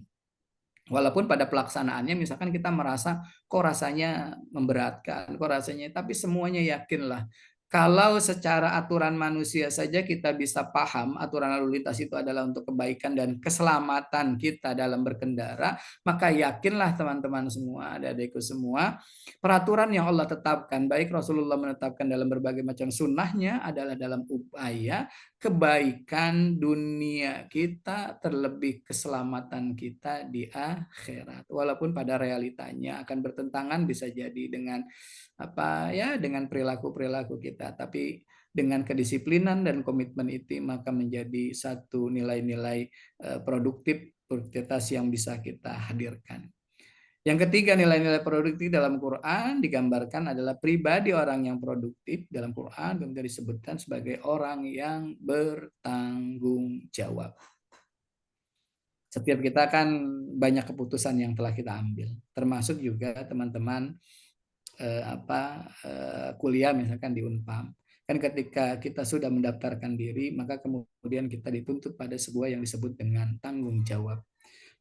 Walaupun pada pelaksanaannya misalkan kita merasa kok rasanya memberatkan, kok rasanya, tapi semuanya yakinlah kalau secara aturan manusia saja kita bisa paham aturan lalu lintas itu adalah untuk kebaikan dan keselamatan kita dalam berkendara, maka yakinlah teman-teman semua, adik-adikku semua, peraturan yang Allah tetapkan, baik Rasulullah menetapkan dalam berbagai macam sunnahnya adalah dalam upaya kebaikan dunia kita, terlebih keselamatan kita di akhirat. Walaupun pada realitanya akan bertentangan bisa jadi dengan dengan perilaku-perilaku kita, tapi dengan kedisiplinan dan komitmen itu maka menjadi satu nilai-nilai produktivitas yang bisa kita hadirkan. Yang ketiga, nilai-nilai produktif dalam Quran digambarkan adalah pribadi orang yang produktif dalam Quran kemudian disebutkan sebagai orang yang bertanggung jawab. Setiap kita kan banyak keputusan yang telah kita ambil, termasuk juga teman-teman kuliah misalkan di Unpam. Kan ketika kita sudah mendaftarkan diri, maka kemudian kita dituntut pada sebuah yang disebut dengan tanggung jawab.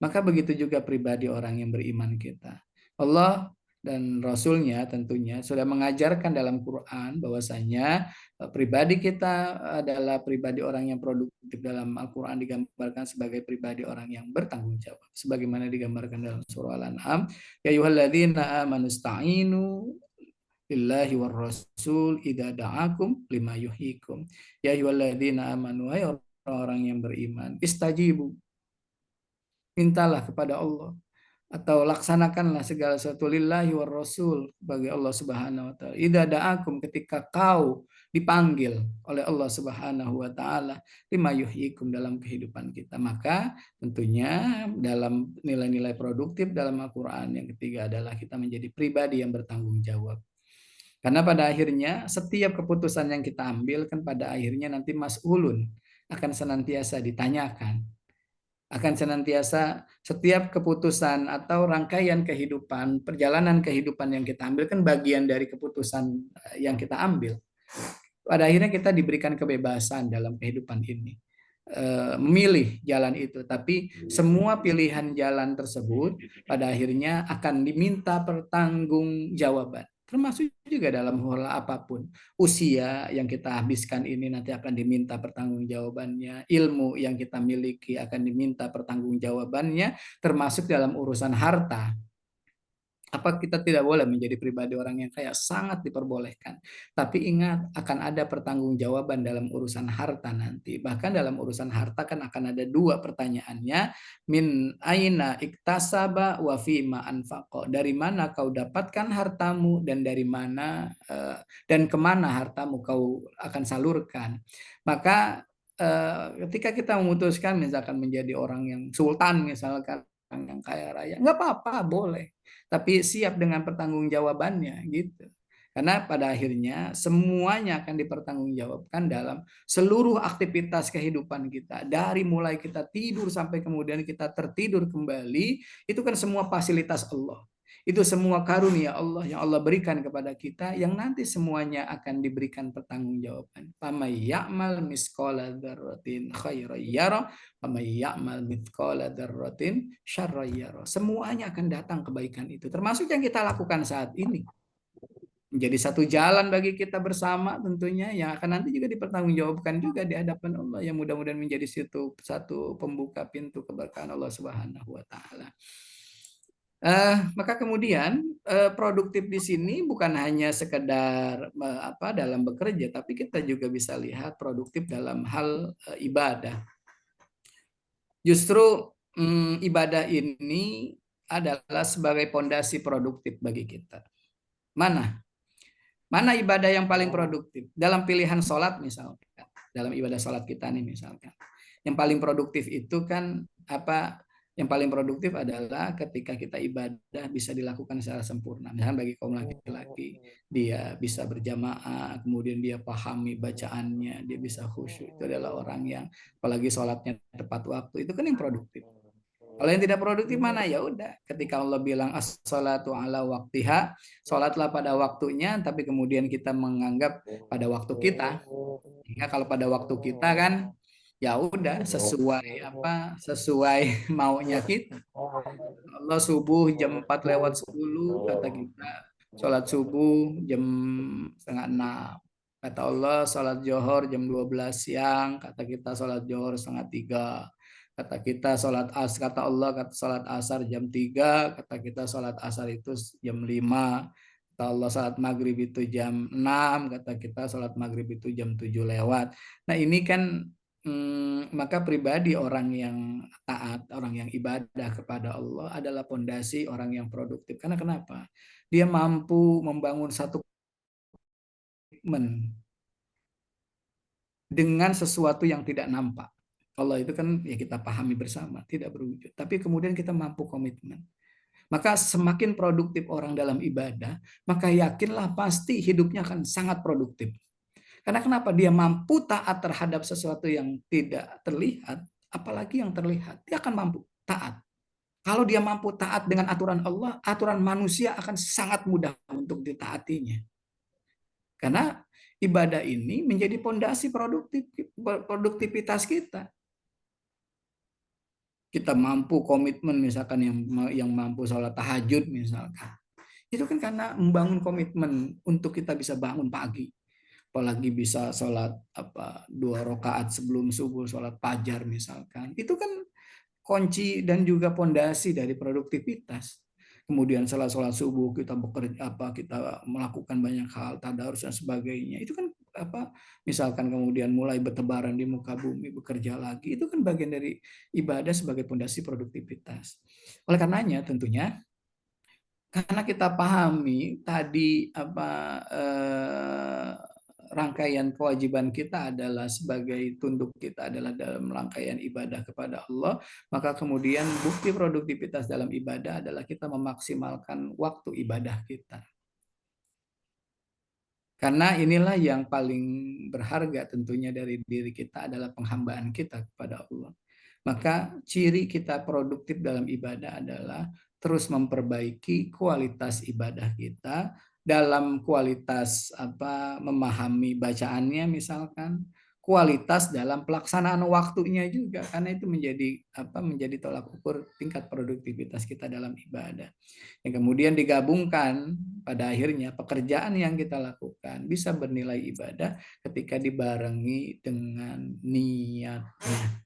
Maka begitu juga pribadi orang yang beriman kita. Allah dan Rasulnya tentunya sudah mengajarkan dalam Quran bahwasanya pribadi kita adalah pribadi orang yang produktif. Dalam Al-Quran digambarkan sebagai pribadi orang yang bertanggung jawab. Sebagaimana digambarkan dalam surah Al-An'am. Ya ayyuhalladzina amanu ista'inu lillahi war rasul idza da'akum lima yuhyikum. Ya ayyuhalladzina amanu, hai orang-orang yang beriman, istajibu, mintalah kepada Allah atau laksanakanlah segala sesuatu lillahi war rasul bagi Allah Subhanahu wa taala. Idza da'akum, ketika kau dipanggil oleh Allah Subhanahu wa taala, lima yuhyikum, dalam kehidupan kita. Maka tentunya dalam nilai-nilai produktif dalam Al-Qur'an yang ketiga adalah kita menjadi pribadi yang bertanggung jawab. Karena pada akhirnya setiap keputusan yang kita ambil kan pada akhirnya nanti mas'ulun, akan senantiasa ditanyakan. Akan senantiasa setiap keputusan atau rangkaian kehidupan, perjalanan kehidupan yang kita ambil kan bagian dari keputusan yang kita ambil. Pada akhirnya kita diberikan kebebasan dalam kehidupan ini. Memilih jalan itu, tapi semua pilihan jalan tersebut pada akhirnya akan diminta pertanggungjawaban. Termasuk juga dalam hal apapun. Usia yang kita habiskan ini nanti akan diminta pertanggungjawabannya. Ilmu yang kita miliki akan diminta pertanggungjawabannya. Termasuk dalam urusan harta. Apa kita tidak boleh menjadi pribadi orang yang kaya? Sangat diperbolehkan. Tapi ingat, akan ada pertanggungjawaban dalam urusan harta nanti. Bahkan dalam urusan harta kan akan ada dua pertanyaannya. Min aina iktasaba wa fima anfaqo. Dari mana kau dapatkan hartamu dan dari mana dan kemana hartamu kau akan salurkan. Maka ketika kita memutuskan misalkan menjadi orang yang sultan misalkan, orang yang kaya raya, nggak apa-apa, boleh. Tapi siap dengan pertanggungjawabannya gitu. Karena pada akhirnya semuanya akan dipertanggungjawabkan dalam seluruh aktivitas kehidupan kita. Dari mulai kita tidur sampai kemudian kita tertidur kembali, itu kan semua fasilitas Allah. Itu semua karunia Allah yang Allah berikan kepada kita yang nanti semuanya akan diberikan pertanggungjawaban. Famay ya'mal misqala dzarratin khairan yara, famay ya'mal mithqala dzarratin syarran yara. Semuanya akan datang kebaikan itu, termasuk yang kita lakukan saat ini. Menjadi satu jalan bagi kita bersama tentunya yang akan nanti juga dipertanggungjawabkan juga di hadapan Allah, yang mudah-mudahan menjadi satu pembuka pintu keberkahan Allah Subhanahu wa taala. Maka kemudian produktif di sini bukan hanya sekedar dalam bekerja, tapi kita juga bisa lihat produktif dalam hal ibadah. Justru ibadah ini adalah sebagai pondasi produktif bagi kita. Mana ibadah yang paling produktif? Dalam pilihan sholat misalkan, dalam ibadah sholat kita nih misalkan, yang paling produktif itu kan apa? Yang paling produktif adalah ketika kita ibadah bisa dilakukan secara sempurna. Misalnya bagi kaum laki-laki, dia bisa berjamaah, kemudian dia pahami bacaannya, dia bisa khusyuk. Itu adalah orang yang apalagi sholatnya tepat waktu. Itu kan yang produktif. Kalau yang tidak produktif mana? Ya udah, ketika Allah bilang as-sholatu ala waktiha, sholatlah pada waktunya, tapi kemudian kita menganggap pada waktu kita. Ya, kalau pada waktu kita kan ya udah sesuai maunya kita. Allah subuh jam 4:10 kata kita sholat subuh jam 5:30. Kata Allah sholat johor jam 12 siang, kata kita sholat johor 2:30. Kata kita sholat kata Allah sholat asar jam 3, kata kita sholat asar itu jam 5. Kata Allah sholat maghrib itu jam 6, kata kita sholat maghrib itu jam 7 lewat. Nah ini kan maka pribadi orang yang taat, orang yang ibadah kepada Allah adalah pondasi orang yang produktif. Karena kenapa? Dia mampu membangun satu komitmen dengan sesuatu yang tidak nampak. Allah itu kan ya kita pahami bersama, tidak berwujud. Tapi kemudian kita mampu komitmen. Maka semakin produktif orang dalam ibadah, maka yakinlah pasti hidupnya akan sangat produktif. Karena kenapa? Dia mampu taat terhadap sesuatu yang tidak terlihat, apalagi yang terlihat. Dia akan mampu taat. Kalau dia mampu taat dengan aturan Allah, aturan manusia akan sangat mudah untuk ditaatinya. Karena ibadah ini menjadi pondasi produktivitas kita. Kita mampu komitmen misalkan yang mampu sholat tahajud misalkan. Itu kan karena membangun komitmen untuk kita bisa bangun pagi. Apalagi bisa sholat 2 rakaat sebelum subuh, sholat fajar misalkan. Itu kan kunci dan juga pondasi dari produktivitas. Kemudian setelah sholat subuh kita bekerja kita melakukan banyak hal, tadarus dan sebagainya. Itu kan misalkan kemudian mulai bertebaran di muka bumi, bekerja lagi. Itu kan bagian dari ibadah sebagai pondasi produktivitas. Oleh karenanya tentunya karena kita pahami tadi rangkaian kewajiban kita adalah sebagai tunduk kita adalah dalam rangkaian ibadah kepada Allah, maka kemudian bukti produktivitas dalam ibadah adalah kita memaksimalkan waktu ibadah kita. Karena inilah yang paling berharga tentunya dari diri kita adalah penghambaan kita kepada Allah. Maka ciri kita produktif dalam ibadah adalah terus memperbaiki kualitas ibadah kita, dalam kualitas memahami bacaannya misalkan, kualitas dalam pelaksanaan waktunya juga, karena itu menjadi tolak ukur tingkat produktivitas kita dalam ibadah. Yang kemudian digabungkan pada akhirnya pekerjaan yang kita lakukan bisa bernilai ibadah ketika dibarengi dengan niatnya.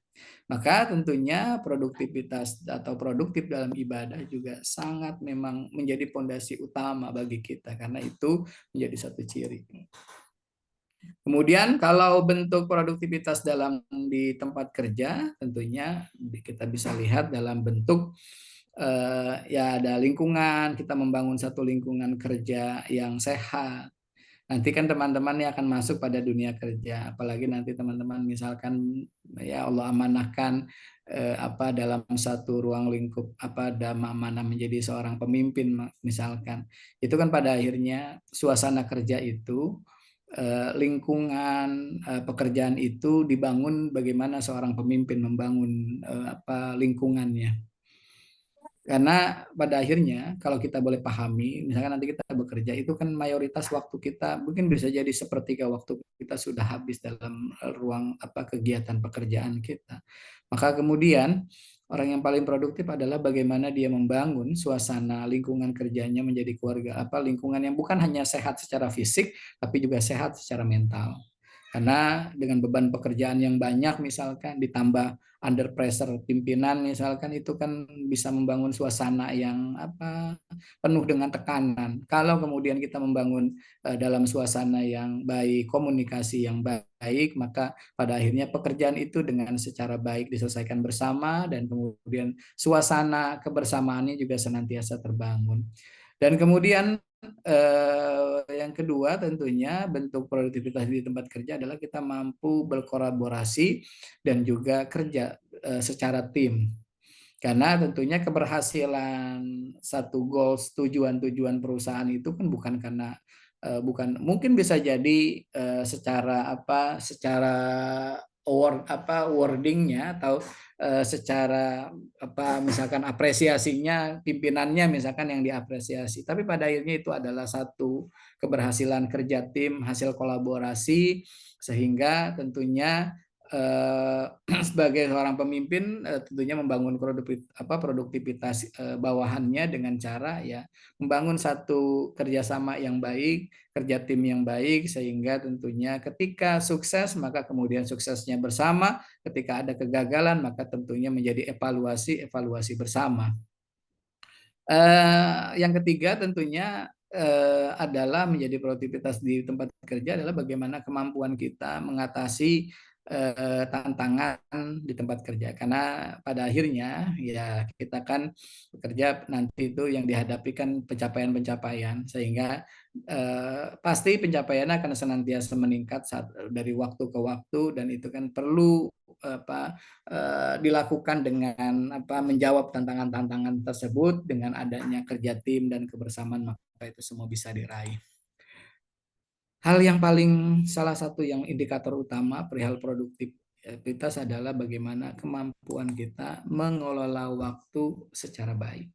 Maka tentunya produktivitas atau produktif dalam ibadah juga sangat memang menjadi fondasi utama bagi kita, karena itu menjadi satu ciri. Kemudian kalau bentuk produktivitas dalam di tempat kerja, tentunya kita bisa lihat dalam bentuk ya ada lingkungan, kita membangun satu lingkungan kerja yang sehat. Nanti kan teman-teman yang akan masuk pada dunia kerja, apalagi nanti teman-teman misalkan ya Allah amanahkan apa dalam satu ruang lingkup apa ada amanah menjadi seorang pemimpin misalkan, itu kan pada akhirnya suasana kerja itu lingkungan pekerjaan itu dibangun bagaimana seorang pemimpin membangun apa lingkungannya. Karena pada akhirnya kalau kita boleh pahami, misalkan nanti kita bekerja itu kan mayoritas waktu kita mungkin bisa jadi sepertiga waktu kita sudah habis dalam ruang apa kegiatan pekerjaan kita. Maka kemudian orang yang paling produktif adalah bagaimana dia membangun suasana lingkungan kerjanya menjadi keluarga apa lingkungan yang bukan hanya sehat secara fisik tapi juga sehat secara mental. Karena dengan beban pekerjaan yang banyak misalkan ditambah under pressure pimpinan misalkan itu kan bisa membangun suasana yang apa penuh dengan tekanan. Kalau kemudian kita membangun dalam suasana yang baik, komunikasi yang baik, maka pada akhirnya pekerjaan itu dengan secara baik diselesaikan bersama dan kemudian suasana kebersamaannya juga senantiasa terbangun. Dan kemudian yang kedua tentunya bentuk produktivitas di tempat kerja adalah kita mampu berkolaborasi dan juga kerja secara tim. Karena tentunya keberhasilan satu goals tujuan-tujuan perusahaan itu kan bukan karena bukan mungkin bisa jadi secara wordingnya atau secara apa misalkan apresiasinya pimpinannya misalkan yang diapresiasi, tapi pada akhirnya itu adalah satu keberhasilan kerja tim hasil kolaborasi sehingga tentunya sebagai seorang pemimpin tentunya membangun produktivitas bawahannya dengan cara ya membangun satu kerjasama yang baik, kerja tim yang baik sehingga tentunya ketika sukses maka kemudian suksesnya bersama, ketika ada kegagalan maka tentunya menjadi evaluasi bersama. Yang ketiga tentunya adalah menjadi produktivitas di tempat kerja adalah bagaimana kemampuan kita mengatasi tantangan di tempat kerja, karena pada akhirnya ya kita kan bekerja nanti itu yang dihadapi kan pencapaian-pencapaian sehingga pasti pencapaiannya akan senantiasa meningkat dari waktu ke waktu dan itu kan perlu dilakukan dengan menjawab tantangan-tantangan tersebut dengan adanya kerja tim dan kebersamaan maka itu semua bisa diraih. Hal yang paling salah satu yang indikator utama perihal produktivitas adalah bagaimana kemampuan kita mengelola waktu secara baik.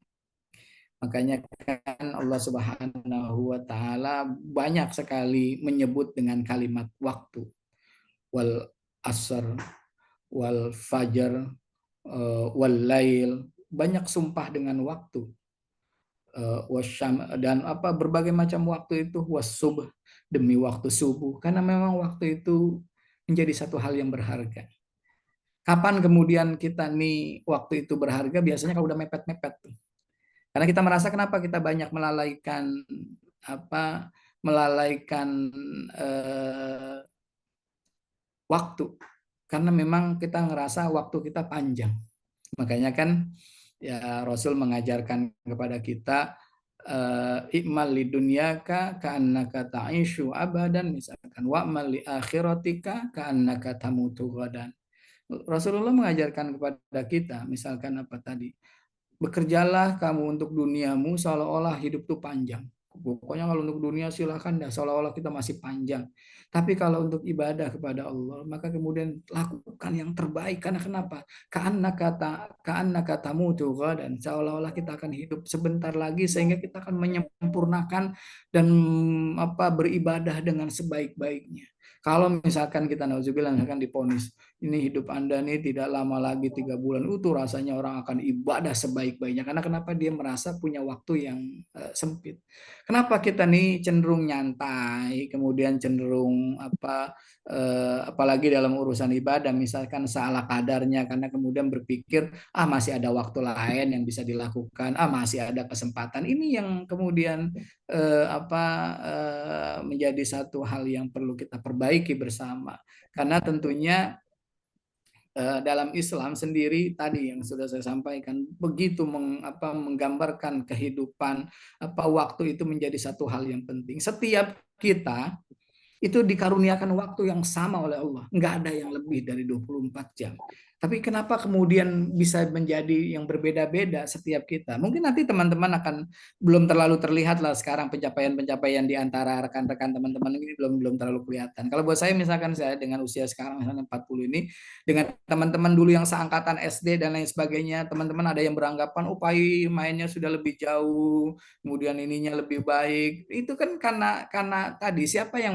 Makanya kan Allah Subhanahu wa taala banyak sekali menyebut dengan kalimat waktu. Wal asr, wal fajar, wal lail, banyak sumpah dengan waktu. Dan berbagai macam waktu itu wasubh, demi waktu subuh, karena memang waktu itu menjadi satu hal yang berharga. Kapan kemudian kita nih waktu itu berharga? Biasanya kalau udah mepet-mepet tuh. Karena kita merasa kenapa kita banyak melalaikan waktu, karena memang kita ngerasa waktu kita panjang. Makanya kan ya Rasul mengajarkan kepada kita i'mal lidunyaka ka'annaka ta'ishu abadan, misalkan wa'mal li akhiratika ka'annaka tamutu ghadan. Rasulullah mengajarkan kepada kita misalkan apa tadi, bekerjalah kamu untuk duniamu seolah-olah hidup itu panjang. Pokoknya kalau untuk dunia silahkan dah seolah-olah kita masih panjang. Tapi kalau untuk ibadah kepada Allah maka kemudian lakukan yang terbaik. Karena kenapa? Ka'annaka tamutu ghadan, seolah-olah kita akan hidup sebentar lagi sehingga kita akan menyempurnakan dan beribadah dengan sebaik-baiknya. Kalau misalkan kita nauzubillah misalkan diponis ini hidup Anda nih tidak lama lagi 3 bulan, itu rasanya orang akan ibadah sebaik-baiknya. Karena kenapa? Dia merasa punya waktu yang sempit. Kenapa kita nih cenderung nyantai, kemudian cenderung apalagi dalam urusan ibadah misalkan salah kadarnya karena kemudian berpikir masih ada waktu lain yang bisa dilakukan, masih ada kesempatan. Ini yang kemudian menjadi satu hal yang perlu kita perbaiki bersama. Karena tentunya dalam Islam sendiri tadi yang sudah saya sampaikan begitu menggambarkan kehidupan waktu itu menjadi satu hal yang penting. Setiap kita itu dikaruniakan waktu yang sama oleh Allah. Nggak ada yang lebih dari 24 jam. Tapi kenapa kemudian bisa menjadi yang berbeda-beda setiap kita? Mungkin nanti teman-teman akan belum terlalu terlihat lah sekarang pencapaian-pencapaian di antara rekan-rekan teman-teman ini belum terlalu kelihatan. Kalau buat saya misalkan saya dengan usia sekarang misalnya 40 ini, dengan teman-teman dulu yang seangkatan SD dan lain sebagainya, teman-teman ada yang beranggapan Pai mainnya sudah lebih jauh, kemudian ininya lebih baik. Itu kan karena tadi siapa yang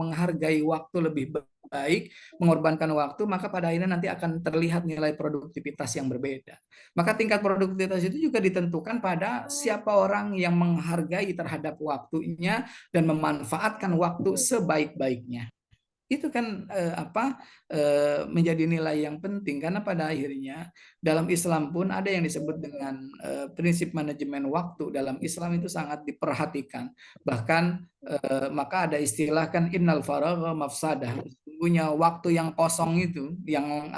menghargai waktu lebih baik, mengorbankan waktu, maka pada akhirnya nanti akan terlihat nilai produktivitas yang berbeda. Maka tingkat produktivitas itu juga ditentukan pada siapa orang yang menghargai terhadap waktunya dan memanfaatkan waktu sebaik-baiknya. Itu kan menjadi nilai yang penting karena pada akhirnya dalam Islam pun ada yang disebut dengan prinsip manajemen waktu. Dalam Islam itu sangat diperhatikan. Bahkan maka ada istilah kan innal faragha mafsadah. Sesungguhnya waktu yang kosong itu yang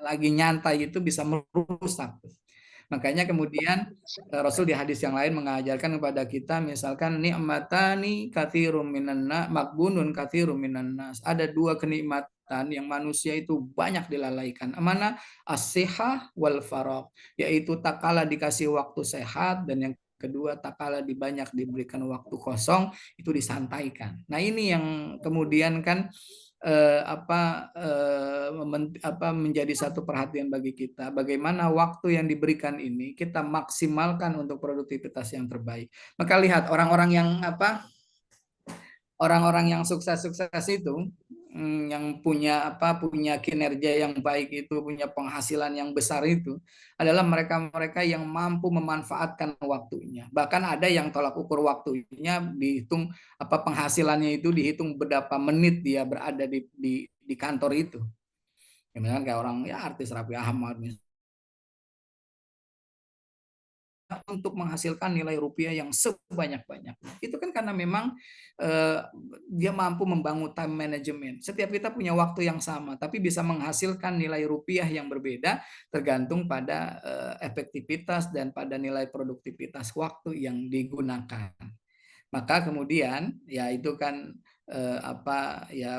lagi nyantai itu bisa merusak. Makanya kemudian Rasul di hadis yang lain mengajarkan kepada kita misalkan ni'matani katsirum minanna magbunun katsirum minannas. Ada 2 kenikmatan yang manusia itu banyak dilalaikan. Mana? As-sihah wal faragh, yaitu tak kala dikasih waktu sehat dan yang kedua tak kala banyak diberikan waktu kosong itu disantaikan. Nah, ini yang kemudian kan menjadi satu perhatian bagi kita. Bagaimana waktu yang diberikan ini kita maksimalkan untuk produktivitas yang terbaik. Maka lihat orang-orang yang sukses-sukses itu yang punya kinerja yang baik itu, punya penghasilan yang besar itu adalah mereka-mereka yang mampu memanfaatkan waktunya. Bahkan ada yang tolak ukur waktunya dihitung penghasilannya itu dihitung berapa menit dia berada di kantor itu. Misalkan kayak orang artis Raffi Ahmad untuk menghasilkan nilai rupiah yang sebanyak-banyak. Itu kan karena memang dia mampu membangun time management. Setiap kita punya waktu yang sama, tapi bisa menghasilkan nilai rupiah yang berbeda tergantung pada efektivitas dan pada nilai produktivitas waktu yang digunakan. Maka kemudian ya itu kan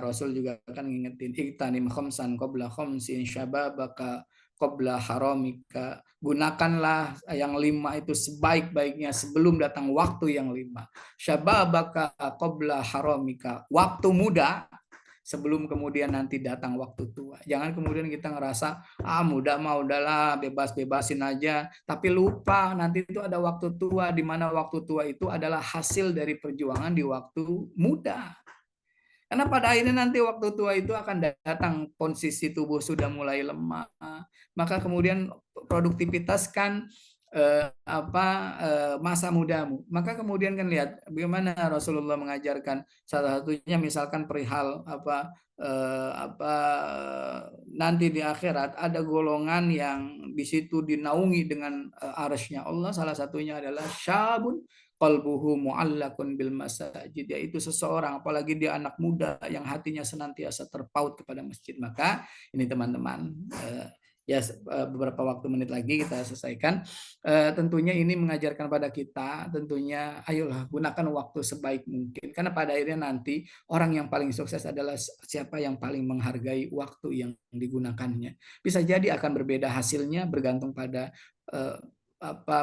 Rasul juga kan ngingetin iktanim khamsan qabla khamsin syababaka qabla haramika. Gunakanlah yang 5 itu sebaik-baiknya sebelum datang waktu yang 5. Syababaka qabla haramika. Waktu muda sebelum kemudian nanti datang waktu tua. Jangan kemudian kita ngerasa muda mah udahlah bebas-bebasin aja, tapi lupa nanti itu ada waktu tua, di mana waktu tua itu adalah hasil dari perjuangan di waktu muda. Karena pada akhirnya nanti waktu tua itu akan datang posisi tubuh sudah mulai lemah, maka kemudian produktivitas kan masa mudamu. Maka kemudian kan lihat bagaimana Rasulullah mengajarkan salah satunya misalkan perihal nanti di akhirat ada golongan yang di situ dinaungi dengan arsy-Nya Allah. Salah satunya adalah syabun qalbuhu mu'allakun bil masajid, yaitu seseorang apalagi dia anak muda yang hatinya senantiasa terpaut kepada masjid. Maka ini teman-teman beberapa menit lagi kita selesaikan. Tentunya ini mengajarkan pada kita tentunya ayolah gunakan waktu sebaik mungkin, karena pada akhirnya nanti orang yang paling sukses adalah siapa yang paling menghargai waktu yang digunakannya. Bisa jadi akan berbeda hasilnya bergantung pada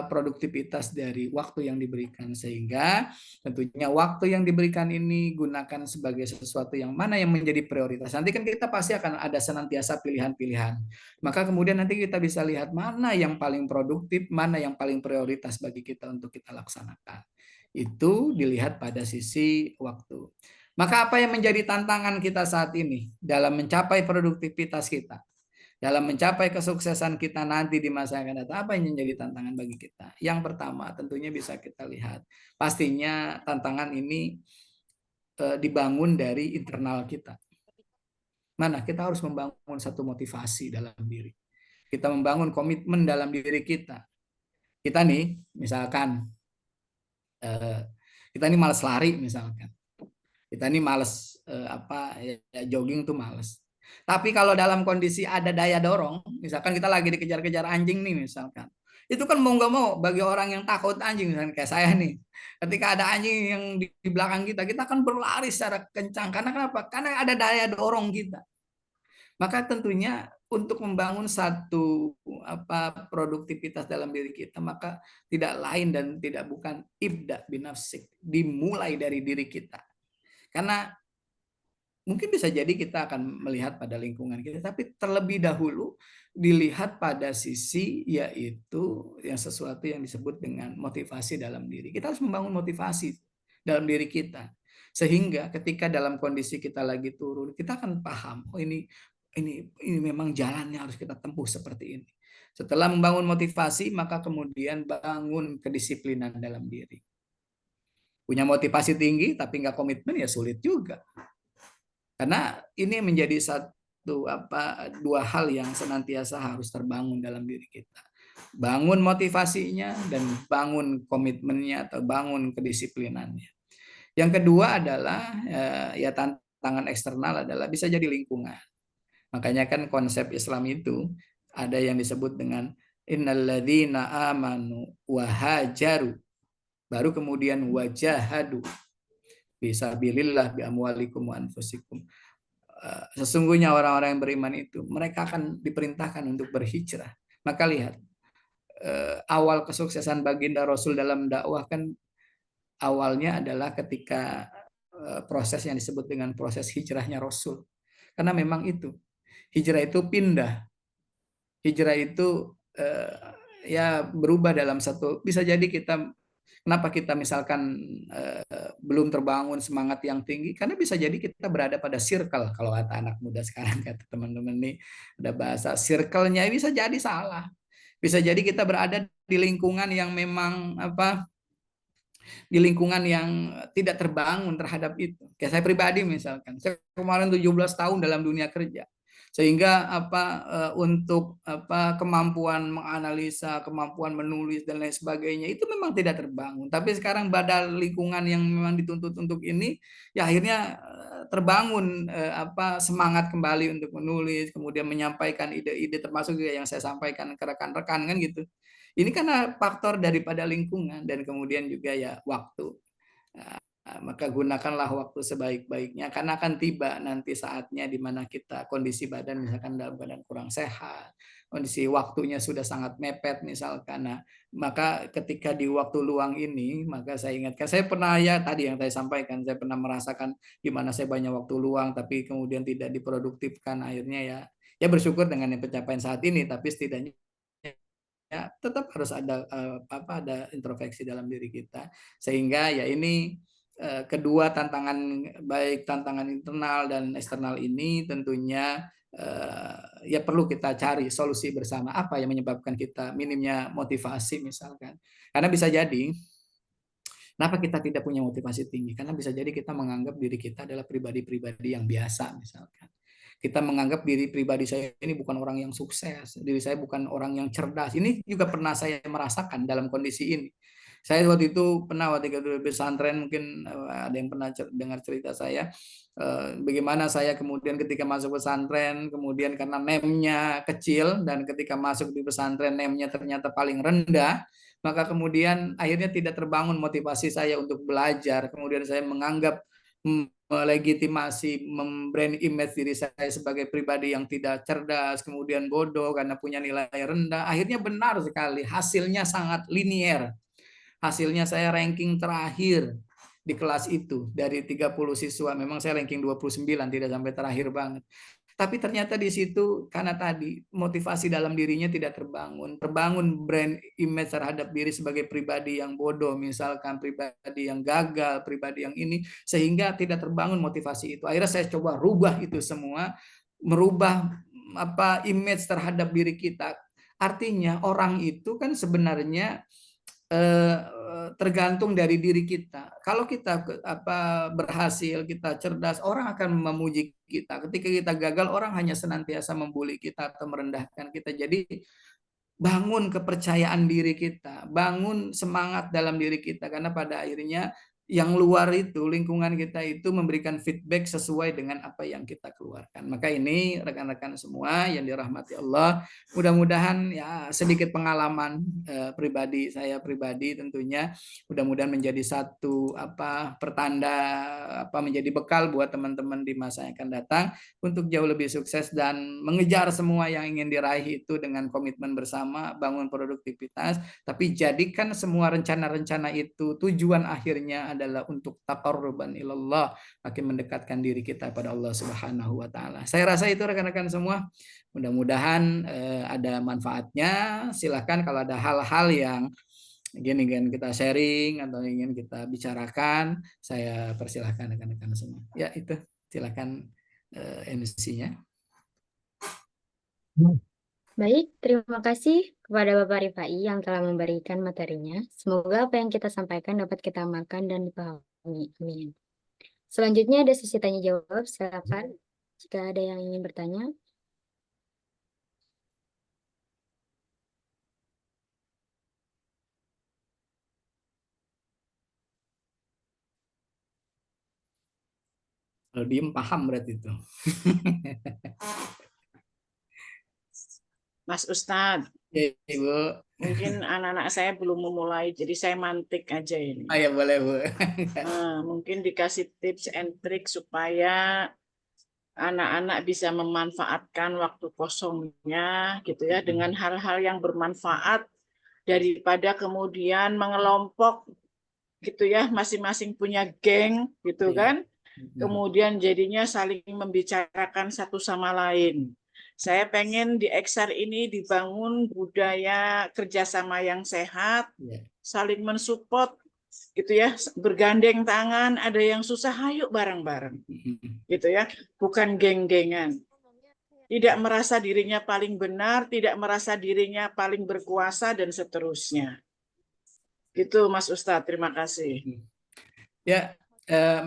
produktivitas dari waktu yang diberikan, sehingga tentunya waktu yang diberikan ini gunakan sebagai sesuatu yang mana yang menjadi prioritas. Nanti kan kita pasti akan ada senantiasa pilihan-pilihan, maka kemudian nanti kita bisa lihat mana yang paling produktif, mana yang paling prioritas bagi kita untuk kita laksanakan. Itu dilihat pada sisi waktu. Maka apa yang menjadi tantangan kita saat ini dalam mencapai produktivitas kita, dalam mencapai kesuksesan kita nanti di masa yang akan datang, apa yang menjadi tantangan bagi kita? Yang pertama tentunya bisa kita lihat, pastinya tantangan ini dibangun dari internal kita. Mana kita harus membangun satu motivasi dalam diri. Kita membangun komitmen dalam diri kita. Kita nih, misalkan, kita nih malas lari misalkan. Kita ini males jogging tuh males. Tapi kalau dalam kondisi ada daya dorong, misalkan kita lagi dikejar-kejar anjing nih misalkan, itu kan mau nggak mau bagi orang yang takut anjing, misalkan kayak saya nih, ketika ada anjing yang di belakang kita akan berlari secara kencang. Karena kenapa? Karena ada daya dorong kita. Maka tentunya untuk membangun satu produktivitas dalam diri kita, maka tidak lain dan tidak bukan ibda binafsik, dimulai dari diri kita. Karena mungkin bisa jadi kita akan melihat pada lingkungan kita, tapi terlebih dahulu dilihat pada sisi yaitu yang sesuatu yang disebut dengan motivasi dalam diri. Kita harus membangun motivasi dalam diri kita. Sehingga ketika dalam kondisi kita lagi turun, kita akan paham, oh ini memang jalannya harus kita tempuh seperti ini. Setelah membangun motivasi, maka kemudian bangun kedisiplinan dalam diri. Punya motivasi tinggi tapi nggak komitmen ya sulit juga. Karena ini menjadi dua hal yang senantiasa harus terbangun dalam diri kita. Bangun motivasinya dan bangun komitmennya atau bangun kedisiplinannya. Yang kedua adalah ya tantangan eksternal adalah bisa jadi lingkungan. Makanya kan konsep Islam itu ada yang disebut dengan innalladzina amanu wa hajaru, baru kemudian wajahadu fisabilillah bi amwalikum wa anfusikum. Sesungguhnya orang-orang yang beriman itu mereka akan diperintahkan untuk berhijrah. Maka lihat, awal kesuksesan baginda Rasul dalam dakwah kan awalnya adalah ketika proses yang disebut dengan proses hijrahnya Rasul. Karena memang itu hijrah itu pindah. Hijrah itu ya berubah dalam satu, bisa jadi kita, kenapa kita misalkan belum terbangun semangat yang tinggi, karena bisa jadi kita berada pada circle. Kalau kata anak muda sekarang, kata teman-teman nih, ada bahasa circle-nya bisa jadi salah. Bisa jadi kita berada di lingkungan yang memang di lingkungan yang tidak terbangun terhadap itu. Kayak saya pribadi misalkan, saya kemarin 17 tahun dalam dunia kerja. Sehingga untuk kemampuan menganalisa, kemampuan menulis dan lain sebagainya itu memang tidak terbangun. Tapi sekarang pada lingkungan yang memang dituntut untuk ini, ya akhirnya terbangun semangat kembali untuk menulis, kemudian menyampaikan ide-ide, termasuk juga yang saya sampaikan ke rekan-rekan kan gitu. Ini karena faktor daripada lingkungan dan kemudian juga ya waktu. Maka gunakanlah waktu sebaik-baiknya, karena akan tiba nanti saatnya di mana kita kondisi badan misalkan dalam keadaan kurang sehat, kondisi waktunya sudah sangat mepet misalkan. Nah, maka ketika di waktu luang ini, maka saya ingatkan, saya pernah ya tadi yang saya sampaikan, saya pernah merasakan di mana saya banyak waktu luang tapi kemudian tidak diproduktifkan, akhirnya ya bersyukur dengan yang pencapaian saat ini, tapi setidaknya ya tetap harus ada ada introspeksi dalam diri kita, sehingga ya ini kedua tantangan, baik tantangan internal dan eksternal ini tentunya ya perlu kita cari solusi bersama. Apa yang menyebabkan kita minimnya motivasi misalkan? Karena bisa jadi kenapa kita tidak punya motivasi tinggi? Karena bisa jadi kita menganggap diri kita adalah pribadi-pribadi yang biasa misalkan. Kita menganggap diri pribadi saya ini bukan orang yang sukses, diri saya bukan orang yang cerdas. Ini juga pernah saya merasakan dalam kondisi ini. Saya waktu itu ketika di pesantren, mungkin ada yang pernah dengar cerita saya, bagaimana saya kemudian ketika masuk pesantren, kemudian karena NEM-nya kecil, dan ketika masuk di pesantren NEM-nya ternyata paling rendah, maka kemudian akhirnya tidak terbangun motivasi saya untuk belajar. Kemudian saya menganggap melegitimasi, membrand image diri saya sebagai pribadi yang tidak cerdas, kemudian bodoh karena punya nilai rendah. Akhirnya benar sekali, hasilnya sangat linier. Hasilnya saya ranking terakhir di kelas itu dari 30 siswa. Memang saya ranking 29, tidak sampai terakhir banget. Tapi ternyata di situ karena tadi motivasi dalam dirinya tidak terbangun brand image terhadap diri sebagai pribadi yang bodoh, misalkan pribadi yang gagal, pribadi yang ini, sehingga tidak terbangun motivasi itu. Akhirnya saya coba rubah itu semua, merubah image terhadap diri kita. Artinya orang itu kan sebenarnya tergantung dari diri kita. Kalau kita berhasil, kita cerdas, orang akan memuji kita. Ketika kita gagal, orang hanya senantiasa membuli kita atau merendahkan kita. Jadi bangun kepercayaan diri kita, bangun semangat dalam diri kita, karena pada akhirnya yang luar itu, lingkungan kita itu memberikan feedback sesuai dengan apa yang kita keluarkan. Maka ini rekan-rekan semua yang dirahmati Allah, mudah-mudahan ya sedikit pengalaman pribadi saya pribadi tentunya, mudah-mudahan menjadi satu pertanda, menjadi bekal buat teman-teman di masa yang akan datang untuk jauh lebih sukses dan mengejar semua yang ingin diraih itu dengan komitmen bersama, bangun produktivitas, tapi jadikan semua rencana-rencana itu tujuan akhirnya adalah untuk taqarruban ilallah, makin mendekatkan diri kita pada Allah Subhanahu wa taala. Saya rasa itu rekan-rekan semua. Mudah-mudahan ada manfaatnya. Silakan kalau ada hal-hal yang ingin kita sharing atau ingin kita bicarakan, saya persilahkan rekan-rekan semua. Ya, itu. Silakan MC-nya. Baik, terima kasih kepada Bapak Rifai yang telah memberikan materinya. Semoga apa yang kita sampaikan dapat kita amalkan dan dipahami. Amin. Selanjutnya ada sesi tanya jawab. Silakan jika ada yang ingin bertanya. Kalau diem paham berarti itu. Mas Ustadz, Ya, Ibu. mungkin anak-anak saya belum memulai, jadi saya mantik aja ini. Ya boleh, Bu. Mungkin dikasih tips and trik supaya anak-anak bisa memanfaatkan waktu kosongnya gitu ya dengan hal-hal yang bermanfaat daripada kemudian mengelompok gitu ya, masing-masing punya geng gitu kan. Kemudian jadinya saling membicarakan satu sama lain. Saya pengen di XR ini dibangun budaya kerjasama yang sehat, saling mensupport, gitu ya, bergandeng tangan, ada yang susah, ayo bareng-bareng, gitu ya, bukan geng-gengan. Tidak merasa dirinya paling benar, tidak merasa dirinya paling berkuasa, dan seterusnya. Itu Mas Ustadz, terima kasih. Ya,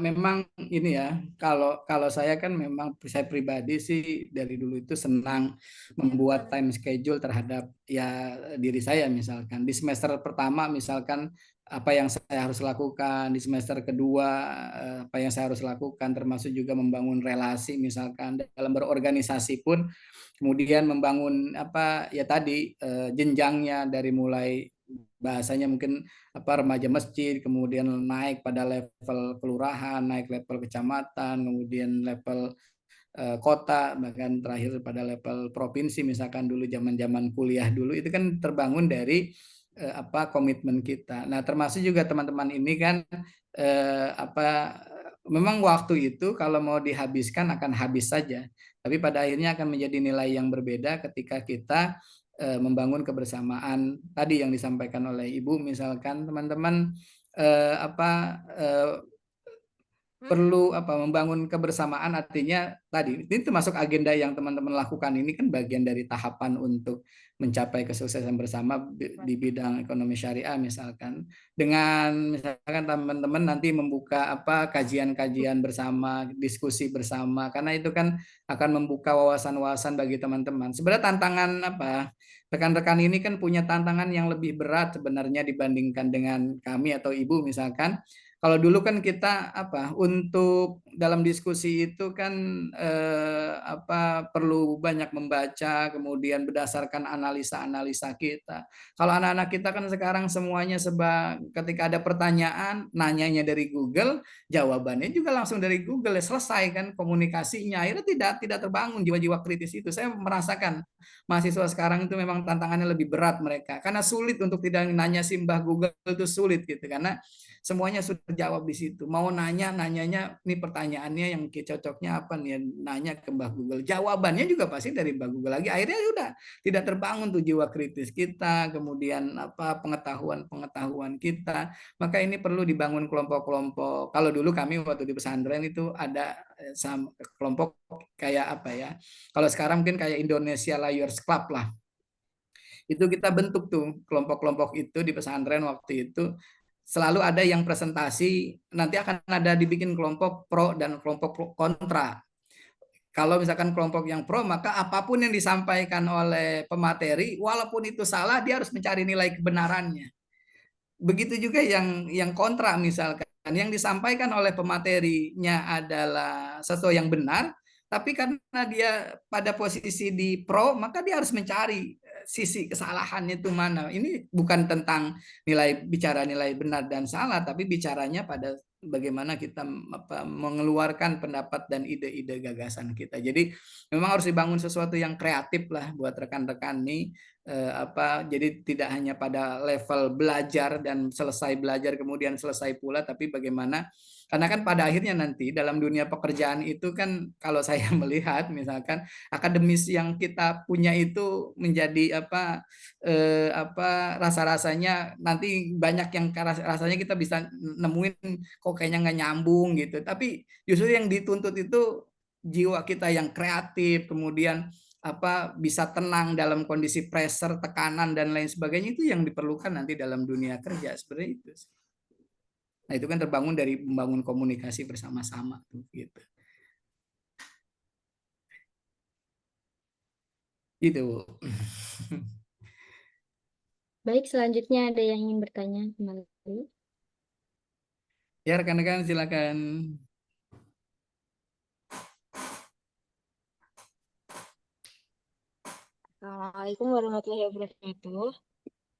memang ini ya, kalau saya kan memang saya pribadi sih dari dulu itu senang membuat time schedule terhadap ya diri saya. Misalkan di semester pertama misalkan apa yang saya harus lakukan, di semester kedua apa yang saya harus lakukan, termasuk juga membangun relasi misalkan dalam berorganisasi pun, kemudian membangun ya tadi jenjangnya dari mulai bahasanya mungkin remaja masjid, kemudian naik pada level kelurahan, naik level kecamatan, kemudian level kota, bahkan terakhir pada level provinsi. Misalkan dulu zaman-zaman kuliah dulu itu kan terbangun dari komitmen kita. Nah, termasuk juga teman-teman ini kan memang waktu itu kalau mau dihabiskan akan habis saja, tapi pada akhirnya akan menjadi nilai yang berbeda ketika kita membangun kebersamaan tadi yang disampaikan oleh Ibu. Misalkan teman-teman perlu membangun kebersamaan, artinya tadi ini termasuk agenda yang teman-teman lakukan ini kan bagian dari tahapan untuk mencapai kesuksesan bersama di bidang ekonomi syariah. Misalkan dengan misalkan teman-teman nanti membuka kajian-kajian bersama, diskusi bersama, karena itu kan akan membuka wawasan-wawasan bagi teman-teman. Sebenarnya tantangan rekan-rekan ini kan punya tantangan yang lebih berat sebenarnya dibandingkan dengan kami atau Ibu misalkan. Kalau dulu kan kita untuk dalam diskusi itu kan perlu banyak membaca, kemudian berdasarkan analisa-analisa kita. Kalau anak-anak kita kan sekarang semuanya ketika ada pertanyaan, nanyanya dari Google, jawabannya juga langsung dari Google, ya selesai kan komunikasinya. Akhirnya tidak terbangun jiwa-jiwa kritis itu. Saya merasakan mahasiswa sekarang itu memang tantangannya lebih berat mereka, karena sulit untuk tidak nanya simbah Google, itu sulit gitu, karena semuanya sudah terjawab di situ. Mau nanyanya ini pertanyaan pertanyaannya yang cocoknya apa nih, nanya ke Mbah Google, jawabannya juga pasti dari Mbah Google lagi. Akhirnya sudah tidak terbangun tuh jiwa kritis kita, kemudian apa pengetahuan kita. Maka ini perlu dibangun kelompok-kelompok. Kalau dulu kami waktu di pesantren itu ada kelompok kayak apa ya, kalau sekarang mungkin kayak Indonesia Lawyers Club lah. Itu kita bentuk tuh kelompok-kelompok itu di pesantren waktu itu. Selalu ada yang presentasi, nanti akan ada dibikin kelompok pro dan kelompok kontra. Kalau misalkan kelompok yang pro, maka apapun yang disampaikan oleh pemateri, walaupun itu salah, dia harus mencari nilai kebenarannya. Begitu juga yang kontra, misalkan yang disampaikan oleh pematerinya adalah sesuatu yang benar, tapi karena dia pada posisi di pro, maka dia harus mencari sisi kesalahannya itu mana. Ini bukan tentang bicara nilai benar dan salah, tapi bicaranya pada bagaimana kita mengeluarkan pendapat dan ide-ide gagasan kita. Jadi memang harus dibangun sesuatu yang kreatif lah buat rekan-rekan nih. Jadi tidak hanya pada level belajar dan selesai belajar kemudian selesai pula, tapi bagaimana, karena kan pada akhirnya nanti dalam dunia pekerjaan itu kan kalau saya melihat misalkan akademis yang kita punya itu menjadi rasa-rasanya nanti banyak yang rasanya kita bisa nemuin kok kayaknya nggak nyambung gitu, tapi justru yang dituntut itu jiwa kita yang kreatif, kemudian bisa tenang dalam kondisi pressure, tekanan dan lain sebagainya, itu yang diperlukan nanti dalam dunia kerja seperti itu. Nah, itu kan terbangun dari membangun komunikasi bersama-sama tuh gitu. Gitu. Baik, selanjutnya ada yang ingin bertanya kembali. Ya, rekan-rekan silakan. Assalamualaikum warahmatullahi wabarakatuh.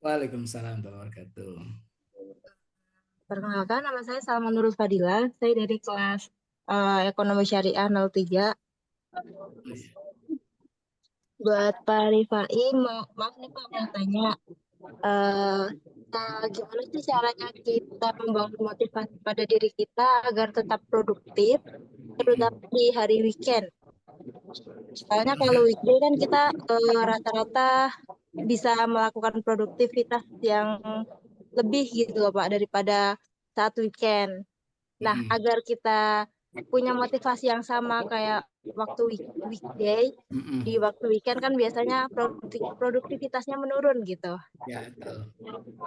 Waalaikumsalam warahmatullahi wabarakatuh. Perkenalkan, nama saya Salma Nurul Fadila. Saya dari kelas Ekonomi Syariah 03. Buat Pak Rifai, maaf nih Pak, mau tanya. Gimana sih caranya kita membangun motivasi pada diri kita agar tetap produktif, terutama di hari weekend? Soalnya kalau weekday kan kita rata-rata bisa melakukan produktivitas yang lebih gitu loh Pak daripada saat weekend. Nah, agar kita punya motivasi yang sama kayak waktu weekday, di waktu weekend kan biasanya produktivitasnya menurun gitu. Ya, betul.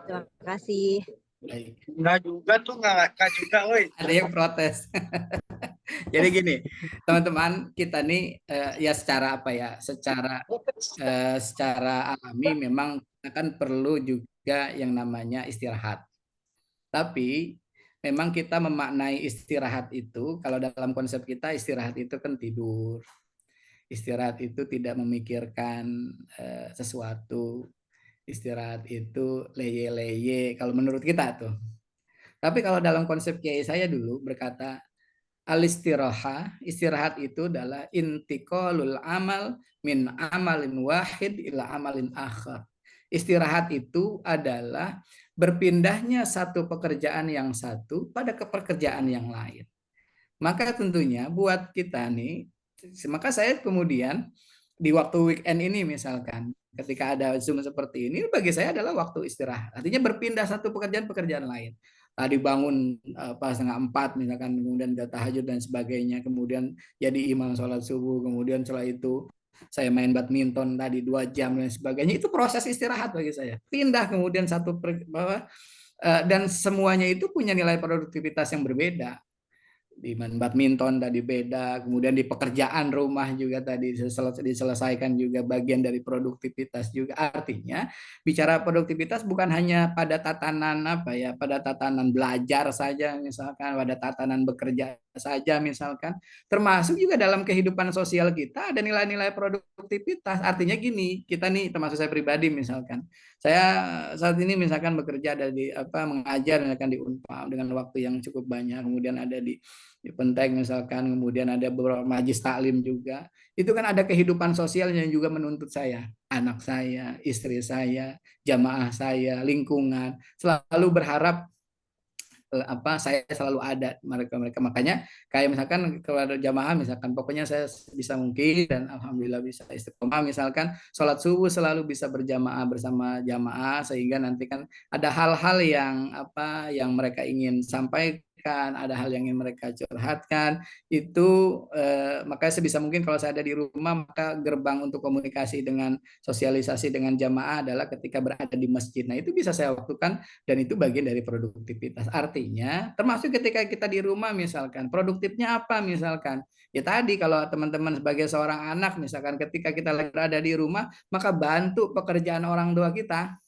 Terima kasih. Baik. Enggak juga tuh, enggak juga, woi. Ada yang protes. Jadi gini, teman-teman, kita nih ya secara secara alami memang akan perlu juga yang namanya istirahat. Tapi memang kita memaknai istirahat itu, kalau dalam konsep kita istirahat itu kan tidur. Istirahat itu tidak memikirkan sesuatu. Istirahat itu leye-leye kalau menurut kita tuh. Tapi kalau dalam konsep kiai saya dulu berkata, al-istiraha, istirahat itu adalah intiqalul amal min amalin wahid ila amalin akhar. Istirahat itu adalah berpindahnya satu pekerjaan yang satu pada pekerjaan yang lain. Maka tentunya buat kita nih, maka saya kemudian di waktu weekend ini misalkan, ketika ada Zoom seperti ini, bagi saya adalah waktu istirahat. Artinya berpindah satu pekerjaan lain. Tadi bangun pas 3:30 misalkan, kemudian tahajud dan sebagainya, kemudian jadi imam sholat subuh, kemudian setelah itu saya main badminton tadi 2 jam dan sebagainya. Itu proses istirahat bagi saya. Pindah kemudian dan semuanya itu punya nilai produktivitas yang berbeda. Di main badminton tadi beda, kemudian di pekerjaan rumah juga tadi diselesaikan juga bagian dari produktivitas juga. Artinya bicara produktivitas bukan hanya pada tatanan pada tatanan belajar saja misalkan, pada tatanan bekerja saja misalkan, termasuk juga dalam kehidupan sosial kita ada nilai-nilai produktivitas. Artinya gini, kita nih termasuk saya pribadi misalkan, saya saat ini misalkan bekerja ada di mengajar misalkan di Unpad dengan waktu yang cukup banyak, kemudian ada di Penteng misalkan, kemudian ada beberapa majlis taklim juga. Itu kan ada kehidupan sosial yang juga menuntut saya, anak saya, istri saya, jamaah saya, lingkungan. Selalu berharap saya selalu ada mereka. Makanya kayak misalkan kepada jamaah misalkan pokoknya saya bisa mungkin dan alhamdulillah bisa istiqomah misalkan sholat subuh selalu bisa berjamaah bersama jamaah sehingga nanti kan ada hal-hal yang mereka ingin sampaikan, ada hal yang ingin mereka curhatkan itu makanya sebisa mungkin kalau saya ada di rumah maka gerbang untuk komunikasi dengan sosialisasi dengan jamaah adalah ketika berada di masjid. Nah itu bisa saya lakukan dan itu bagian dari produktivitas. Artinya termasuk ketika kita di rumah misalkan produktifnya apa misalkan ya tadi kalau teman-teman sebagai seorang anak misalkan ketika kita lagi berada di rumah maka bantu pekerjaan orang tua kita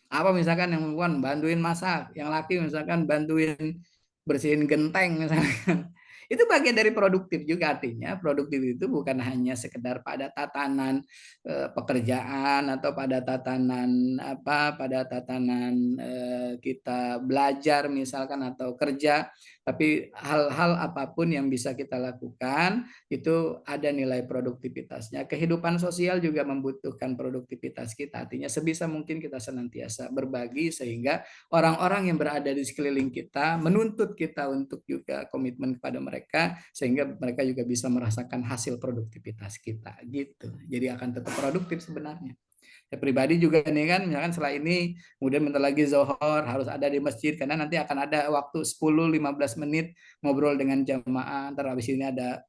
apa misalkan yang perempuan bantuin masak, yang laki misalkan bantuin bersihin genteng misalkan. Itu bagian dari produktif juga artinya produktif itu bukan hanya sekedar pada tatanan pekerjaan atau pada tatanan kita belajar misalkan atau kerja tapi hal-hal apapun yang bisa kita lakukan itu ada nilai produktivitasnya. Kehidupan sosial juga membutuhkan produktivitas kita. Artinya sebisa mungkin kita senantiasa berbagi sehingga orang-orang yang berada di sekeliling kita menuntut kita untuk juga komitmen kepada mereka sehingga mereka juga bisa merasakan hasil produktivitas kita gitu. Jadi akan tetap produktif sebenarnya. Saya pribadi juga nih kan misalkan setelah ini kemudian bentar lagi zuhur harus ada di masjid karena nanti akan ada waktu 10-15 menit ngobrol dengan jamaah. Ntar habis ini ada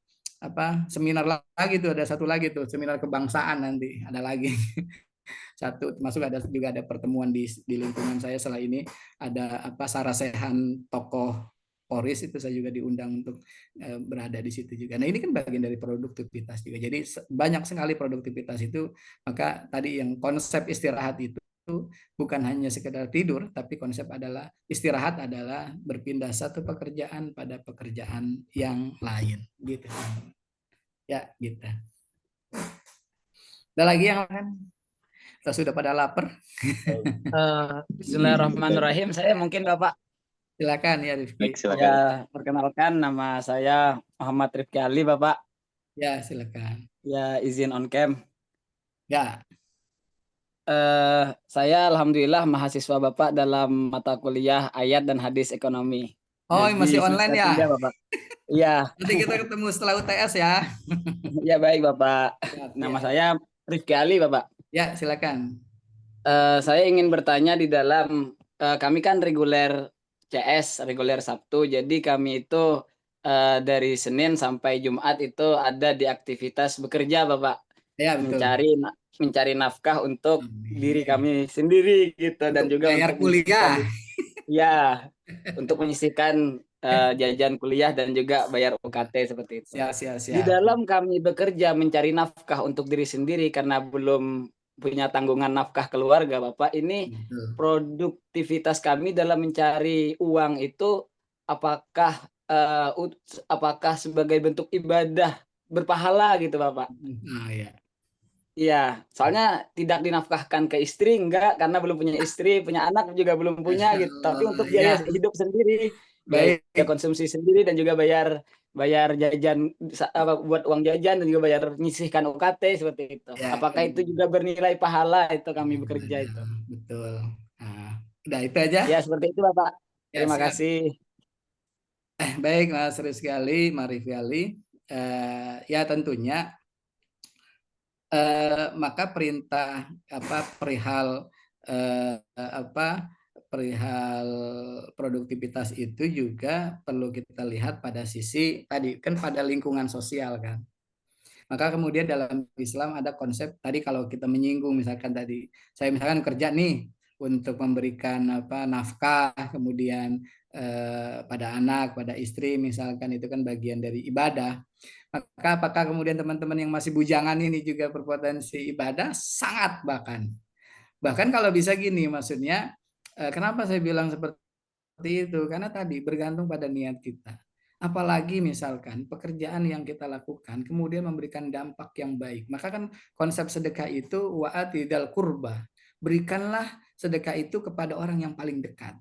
seminar lagi tuh, ada satu lagi tuh seminar kebangsaan nanti ada lagi satu termasuk juga ada pertemuan di lingkungan saya setelah ini ada sarasehan tokoh Polris itu saya juga diundang untuk berada di situ juga. Nah ini kan bagian dari produktivitas juga. Jadi banyak sekali produktivitas itu. Maka tadi yang konsep istirahat itu bukan hanya sekedar tidur, tapi konsep adalah istirahat adalah berpindah satu pekerjaan pada pekerjaan yang lain. Gitu. Ya gitu. Ada lagi yang lain? Kita sudah pada lapar. Bismillahirrahmanirrahim. Saya mungkin Bapak. Silakan ya Rifki. Baik, silakan. Ya, perkenalkan nama saya Muhammad Rifki Ali, Bapak. Ya, silakan. Ya, izin on cam. Ya. Saya alhamdulillah mahasiswa Bapak dalam mata kuliah ayat dan hadis ekonomi. Oh, Jadi, masih online ya? 3, Bapak. Iya. Nanti kita ketemu setelah UTS ya. Ya, baik Bapak. Nama saya Rifki Ali, Bapak. Ya, silakan. Saya ingin bertanya di dalam kami kan reguler CS, reguler Sabtu. Jadi kami itu dari Senin sampai Jumat itu ada di aktivitas bekerja, Bapak. Ya, betul. Mencari nafkah untuk diri kami sendiri gitu untuk dan juga bayar untuk kuliah. Ya, untuk menyisihkan jajan kuliah dan juga bayar UKT seperti itu. Siap. Di dalam kami bekerja mencari nafkah untuk diri sendiri karena belum punya tanggungan nafkah keluarga, Bapak. Ini produktivitas kami dalam mencari uang itu apakah sebagai bentuk ibadah berpahala gitu, Bapak? Nah, ya. Iya, soalnya tidak dinafkahkan ke istri enggak karena belum punya istri, punya anak juga belum punya gitu. Tapi untuk biaya hidup sendiri, biaya konsumsi sendiri dan juga bayar jajan buat uang jajan dan juga bayar nyisihkan UKT seperti itu. Ya, apakah itu juga bernilai pahala itu kami bekerja itu? Betul. Nah, udah itu aja. Ya, seperti itu Bapak. Ya, terima kasih. Baik Mas Rizky Ali, Marifi Ali. Ya tentunya maka perintah perihal produktivitas itu juga perlu kita lihat pada sisi tadi kan pada lingkungan sosial kan. Maka kemudian dalam Islam ada konsep tadi kalau kita menyinggung misalkan tadi saya misalkan kerja nih untuk memberikan nafkah kemudian pada anak, pada istri misalkan itu kan bagian dari ibadah. Maka apakah kemudian teman-teman yang masih bujangan ini juga berpotensi ibadah? Sangat bahkan kalau bisa gini maksudnya kenapa saya bilang seperti itu? Karena tadi bergantung pada niat kita. Apalagi misalkan pekerjaan yang kita lakukan kemudian memberikan dampak yang baik. Maka kan konsep sedekah itu wa'atidal qurba. Berikanlah sedekah itu kepada orang yang paling dekat.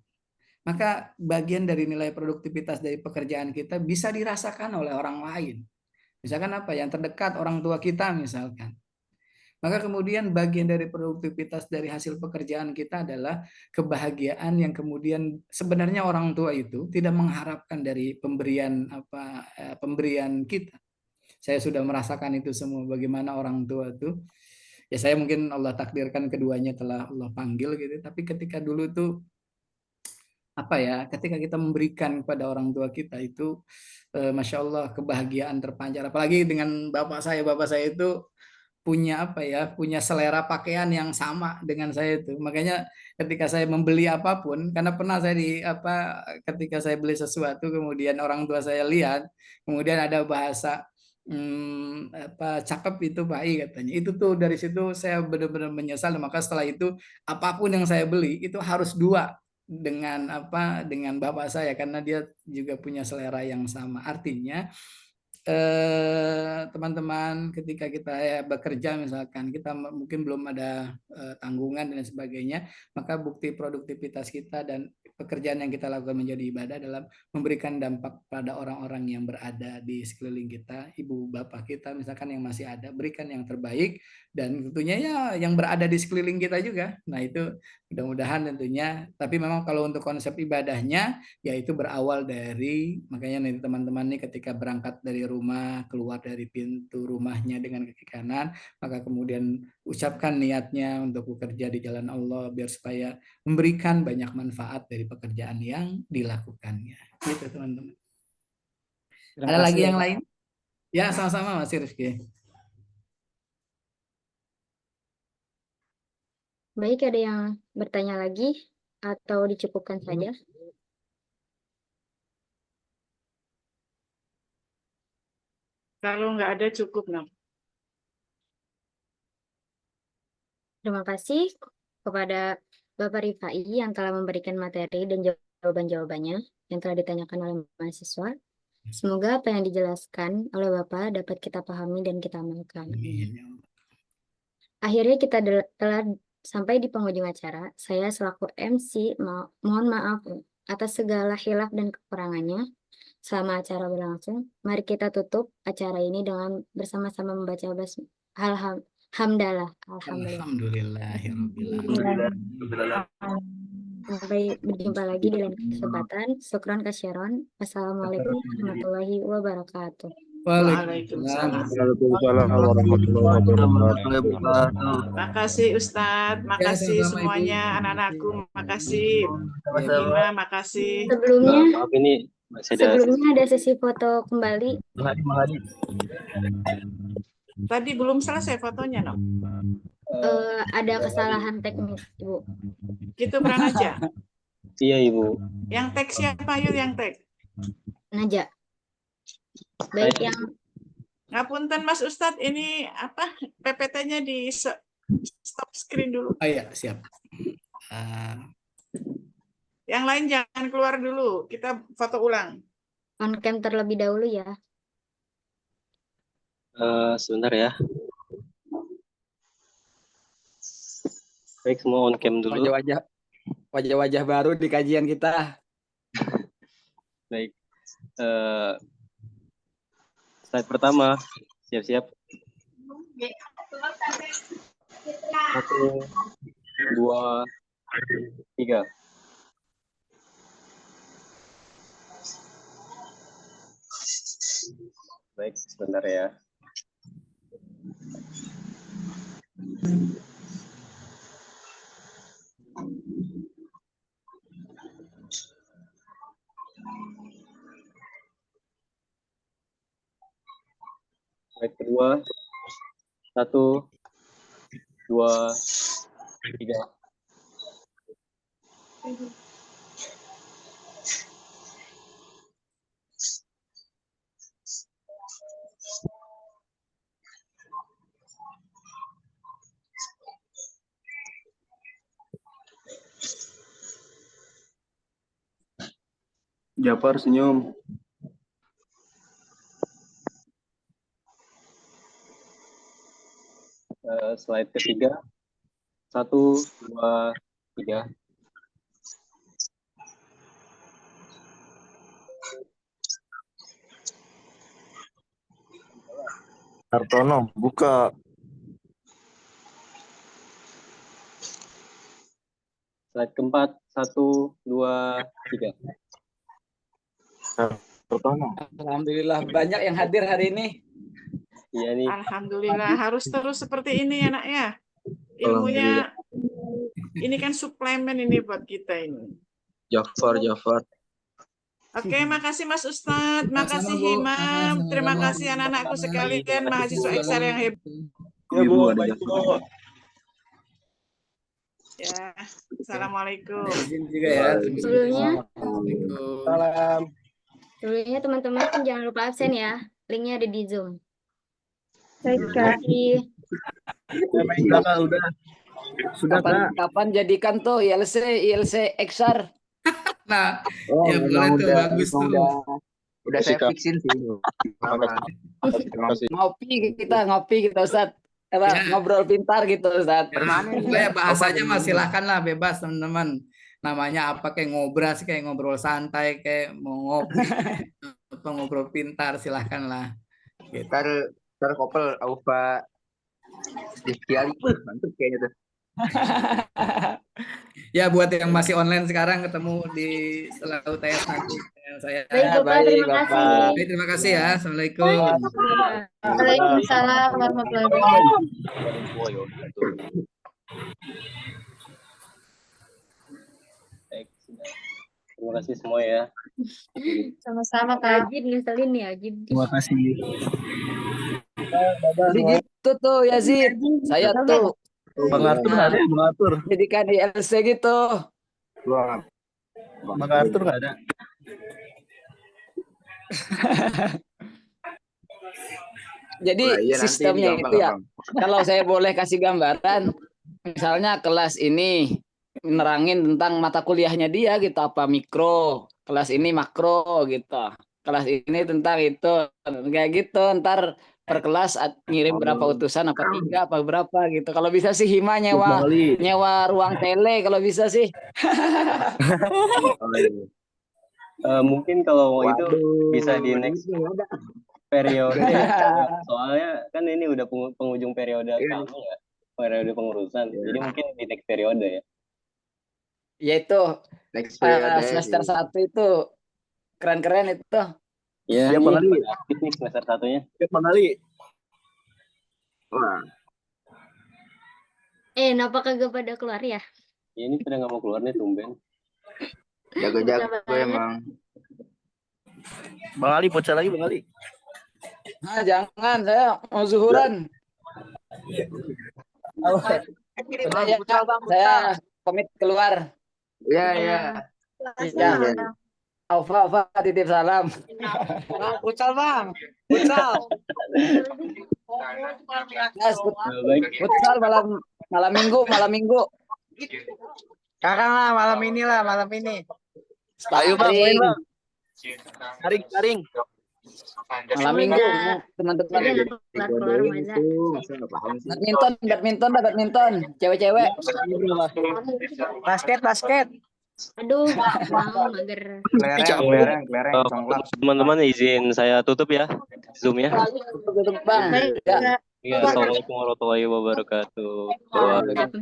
Maka bagian dari nilai produktivitas dari pekerjaan kita bisa dirasakan oleh orang lain. Misalkan yang terdekat orang tua kita misalkan. Maka kemudian bagian dari produktivitas dari hasil pekerjaan kita adalah kebahagiaan yang kemudian sebenarnya orang tua itu tidak mengharapkan dari pemberian kita. Saya sudah merasakan itu semua, bagaimana orang tua itu, ya saya mungkin Allah takdirkan keduanya telah Allah panggil gitu, tapi ketika dulu tuh ketika kita memberikan kepada orang tua kita itu, Masya Allah kebahagiaan terpancar. Apalagi dengan bapak saya itu punya selera pakaian yang sama dengan saya itu. Makanya ketika saya membeli apapun, karena pernah saya ketika saya beli sesuatu kemudian orang tua saya lihat, kemudian ada bahasa cakep itu Pak I katanya. Itu tuh dari situ saya benar-benar menyesal. Maka setelah itu apapun yang saya beli itu harus dua dengan bapak saya karena dia juga punya selera yang sama. Artinya teman-teman ketika kita bekerja misalkan kita mungkin belum ada tanggungan dan sebagainya, maka bukti produktivitas kita dan pekerjaan yang kita lakukan menjadi ibadah dalam memberikan dampak pada orang-orang yang berada di sekeliling kita, ibu bapak kita misalkan yang masih ada, berikan yang terbaik dan tentunya ya yang berada di sekeliling kita juga. Nah itu mudah-mudahan tentunya, tapi memang kalau untuk konsep ibadahnya yaitu berawal dari, makanya nih teman-teman nih ketika berangkat dari rumah, keluar dari pintu rumahnya dengan kaki kanan, maka kemudian ucapkan niatnya untuk bekerja di jalan Allah biar supaya memberikan banyak manfaat dari pekerjaan yang dilakukannya. Gitu teman-teman. Ada lagi yang lain? Ya sama-sama Mas Rizky. Baik, ada yang bertanya lagi atau dicukupkan saja? Kalau nggak ada cukup, Nam. Terima kasih kepada Bapak Rifai yang telah memberikan materi dan jawaban-jawabannya yang telah ditanyakan oleh mahasiswa. Semoga apa yang dijelaskan oleh Bapak dapat kita pahami dan kita amalkan. Akhirnya kita telah sampai di penghujung acara. Saya selaku MC mohon maaf atas segala khilaf dan kekurangannya. Selama acara berlangsung, mari kita tutup acara ini dengan bersama-sama membaca hamdalah. Alhamdulillahirrahmanirrahim. Sampai berjumpa lagi di lain kesempatan. Syukran kasyaron. Wassalamualaikum warahmatullahi wabarakatuh. Waalaikumsalam. Waalaikumsalam warahmatullahi wabarakatuh. Makasih Ustadz, makasih semuanya anak-anakku, makasih Bima, makasih. Sebelumnya, Maaf ini masih ada sebelumnya ada sesi foto kembali. Tadi belum selesai fotonya, no? Ada kesalahan teknis, Ibu. Gitu Bang aja. Iya Ibu. Yang tag siapa yuk yang tag? Naja. Baik yang Ngapunten Mas Ustadz, ini apa PPT-nya di stop screen dulu. Oh iya, siap. Yang lain jangan keluar dulu, kita foto ulang. on cam terlebih dahulu ya. Sebentar ya. Baik, semua on cam dulu. Wajah-wajah baru di kajian kita. Baik. Slide pertama, siap-siap. 1, 2, 3. Baik, sebentar ya. Slide kedua. 1, 2, 3. Japar senyum. Slide ketiga. 1, 2, 3. Hartono, buka. Slide keempat, 1, 2, 3. Pertama. Alhamdulillah banyak yang hadir hari ini. Iya nih. Alhamdulillah, harus terus seperti ini ya nak ya. Ilmunya ini kan suplemen ini buat kita ini. Jafar. Oke, makasih Mas Ustadz, makasih Bu. Imam, terima kasih anak-anakku sekalian, mahasiswa Excel yang hebat. Ya Bu, baik Bu. Ya, assalamualaikum. Izin juga ya. Terima kasih. Sebelumnya, Assalamualaikum. Salam. sebelumnya teman-teman jangan lupa absen ya. Linknya ada di Zoom. Terima kasih. Baik Kakak udah. Sudah Kak. Kapan jadikan tuh ILC XR? Nah, Oh, ya boleh tuh, bagus tuh. Udah saya fixin sih. Terima kasih. Ngopi kita Ustadz. Ya. Ngobrol pintar gitu Ustadz. Supaya bahasanya mah silahkan lah, bebas teman-teman. Namanya apa, kayak ngobras, kayak ngobrol santai, kayak mau ngopi, atau ngobrol pintar, silahkan lah. Gitu. Ntar kopel Aufa Istiali, mantep kayaknya tuh. Ya buat yang masih online sekarang ketemu di setelah UTS nanti dengan saya. Baik Bapak, Baik, terima Bapak. kasih. Baik, terima kasih ya. Assalamualaikum. Waalaikumsalam warahmatullahi wabarakatuh. Baik, sudah. Terima kasih semua ya. Sama-sama Kak. Ajib ngeselin nih, Ajib. Terima kasih. Jadi gitu tuh Yazid. Saya tuh Bang Arthur nggak ada, Bang Arthur. jadikan ILC gitu. Bang Arthur nggak ada. Jadi sistemnya itu ya, kalau saya boleh kasih gambaran, misalnya kelas ini menerangin tentang mata kuliahnya dia gitu, apa mikro, kelas ini makro gitu, kelas ini tentang itu, kayak gitu. Ntar per kelas ngirim berapa utusan, apa 3 apa berapa gitu. Kalau bisa sih Hima nyewa ruang tele kalau bisa sih. Mungkin kalau itu bisa di next periode. Soalnya kan ini udah penghujung periode kamu ya, periode pengurusan. Jadi mungkin di next periode ya. Yaitu semester 1 itu keren-keren itu. Ya, Bang Ali. aktif nih semester 1-nya. Ya Bang Ali. Kenapa kagak pada keluar ya? Ya, ini pada nggak mau keluar nih tumben. Jago-jago emang. Bang Ali, bocah lagi Bang Ali. Nah, jangan, saya mau zuhuran. Saya komit keluar. Iya. Ya. Alfa, titip salam. Pucal Bang. Pucal. Yes, futsal malam minggu. Kakak lah malam ini. Ayo Bang, main Bang. Taring. Malam minggu teman-teman. Keluar Maza. Badminton, cewek-cewek. Basket. Aduh, nggak mau mager. Kelereng. Teman-teman izin saya tutup ya Zoom-nya. Tutup Bang. Ya. Iya, assalamualaikum warahmatullahi wabarakatuh.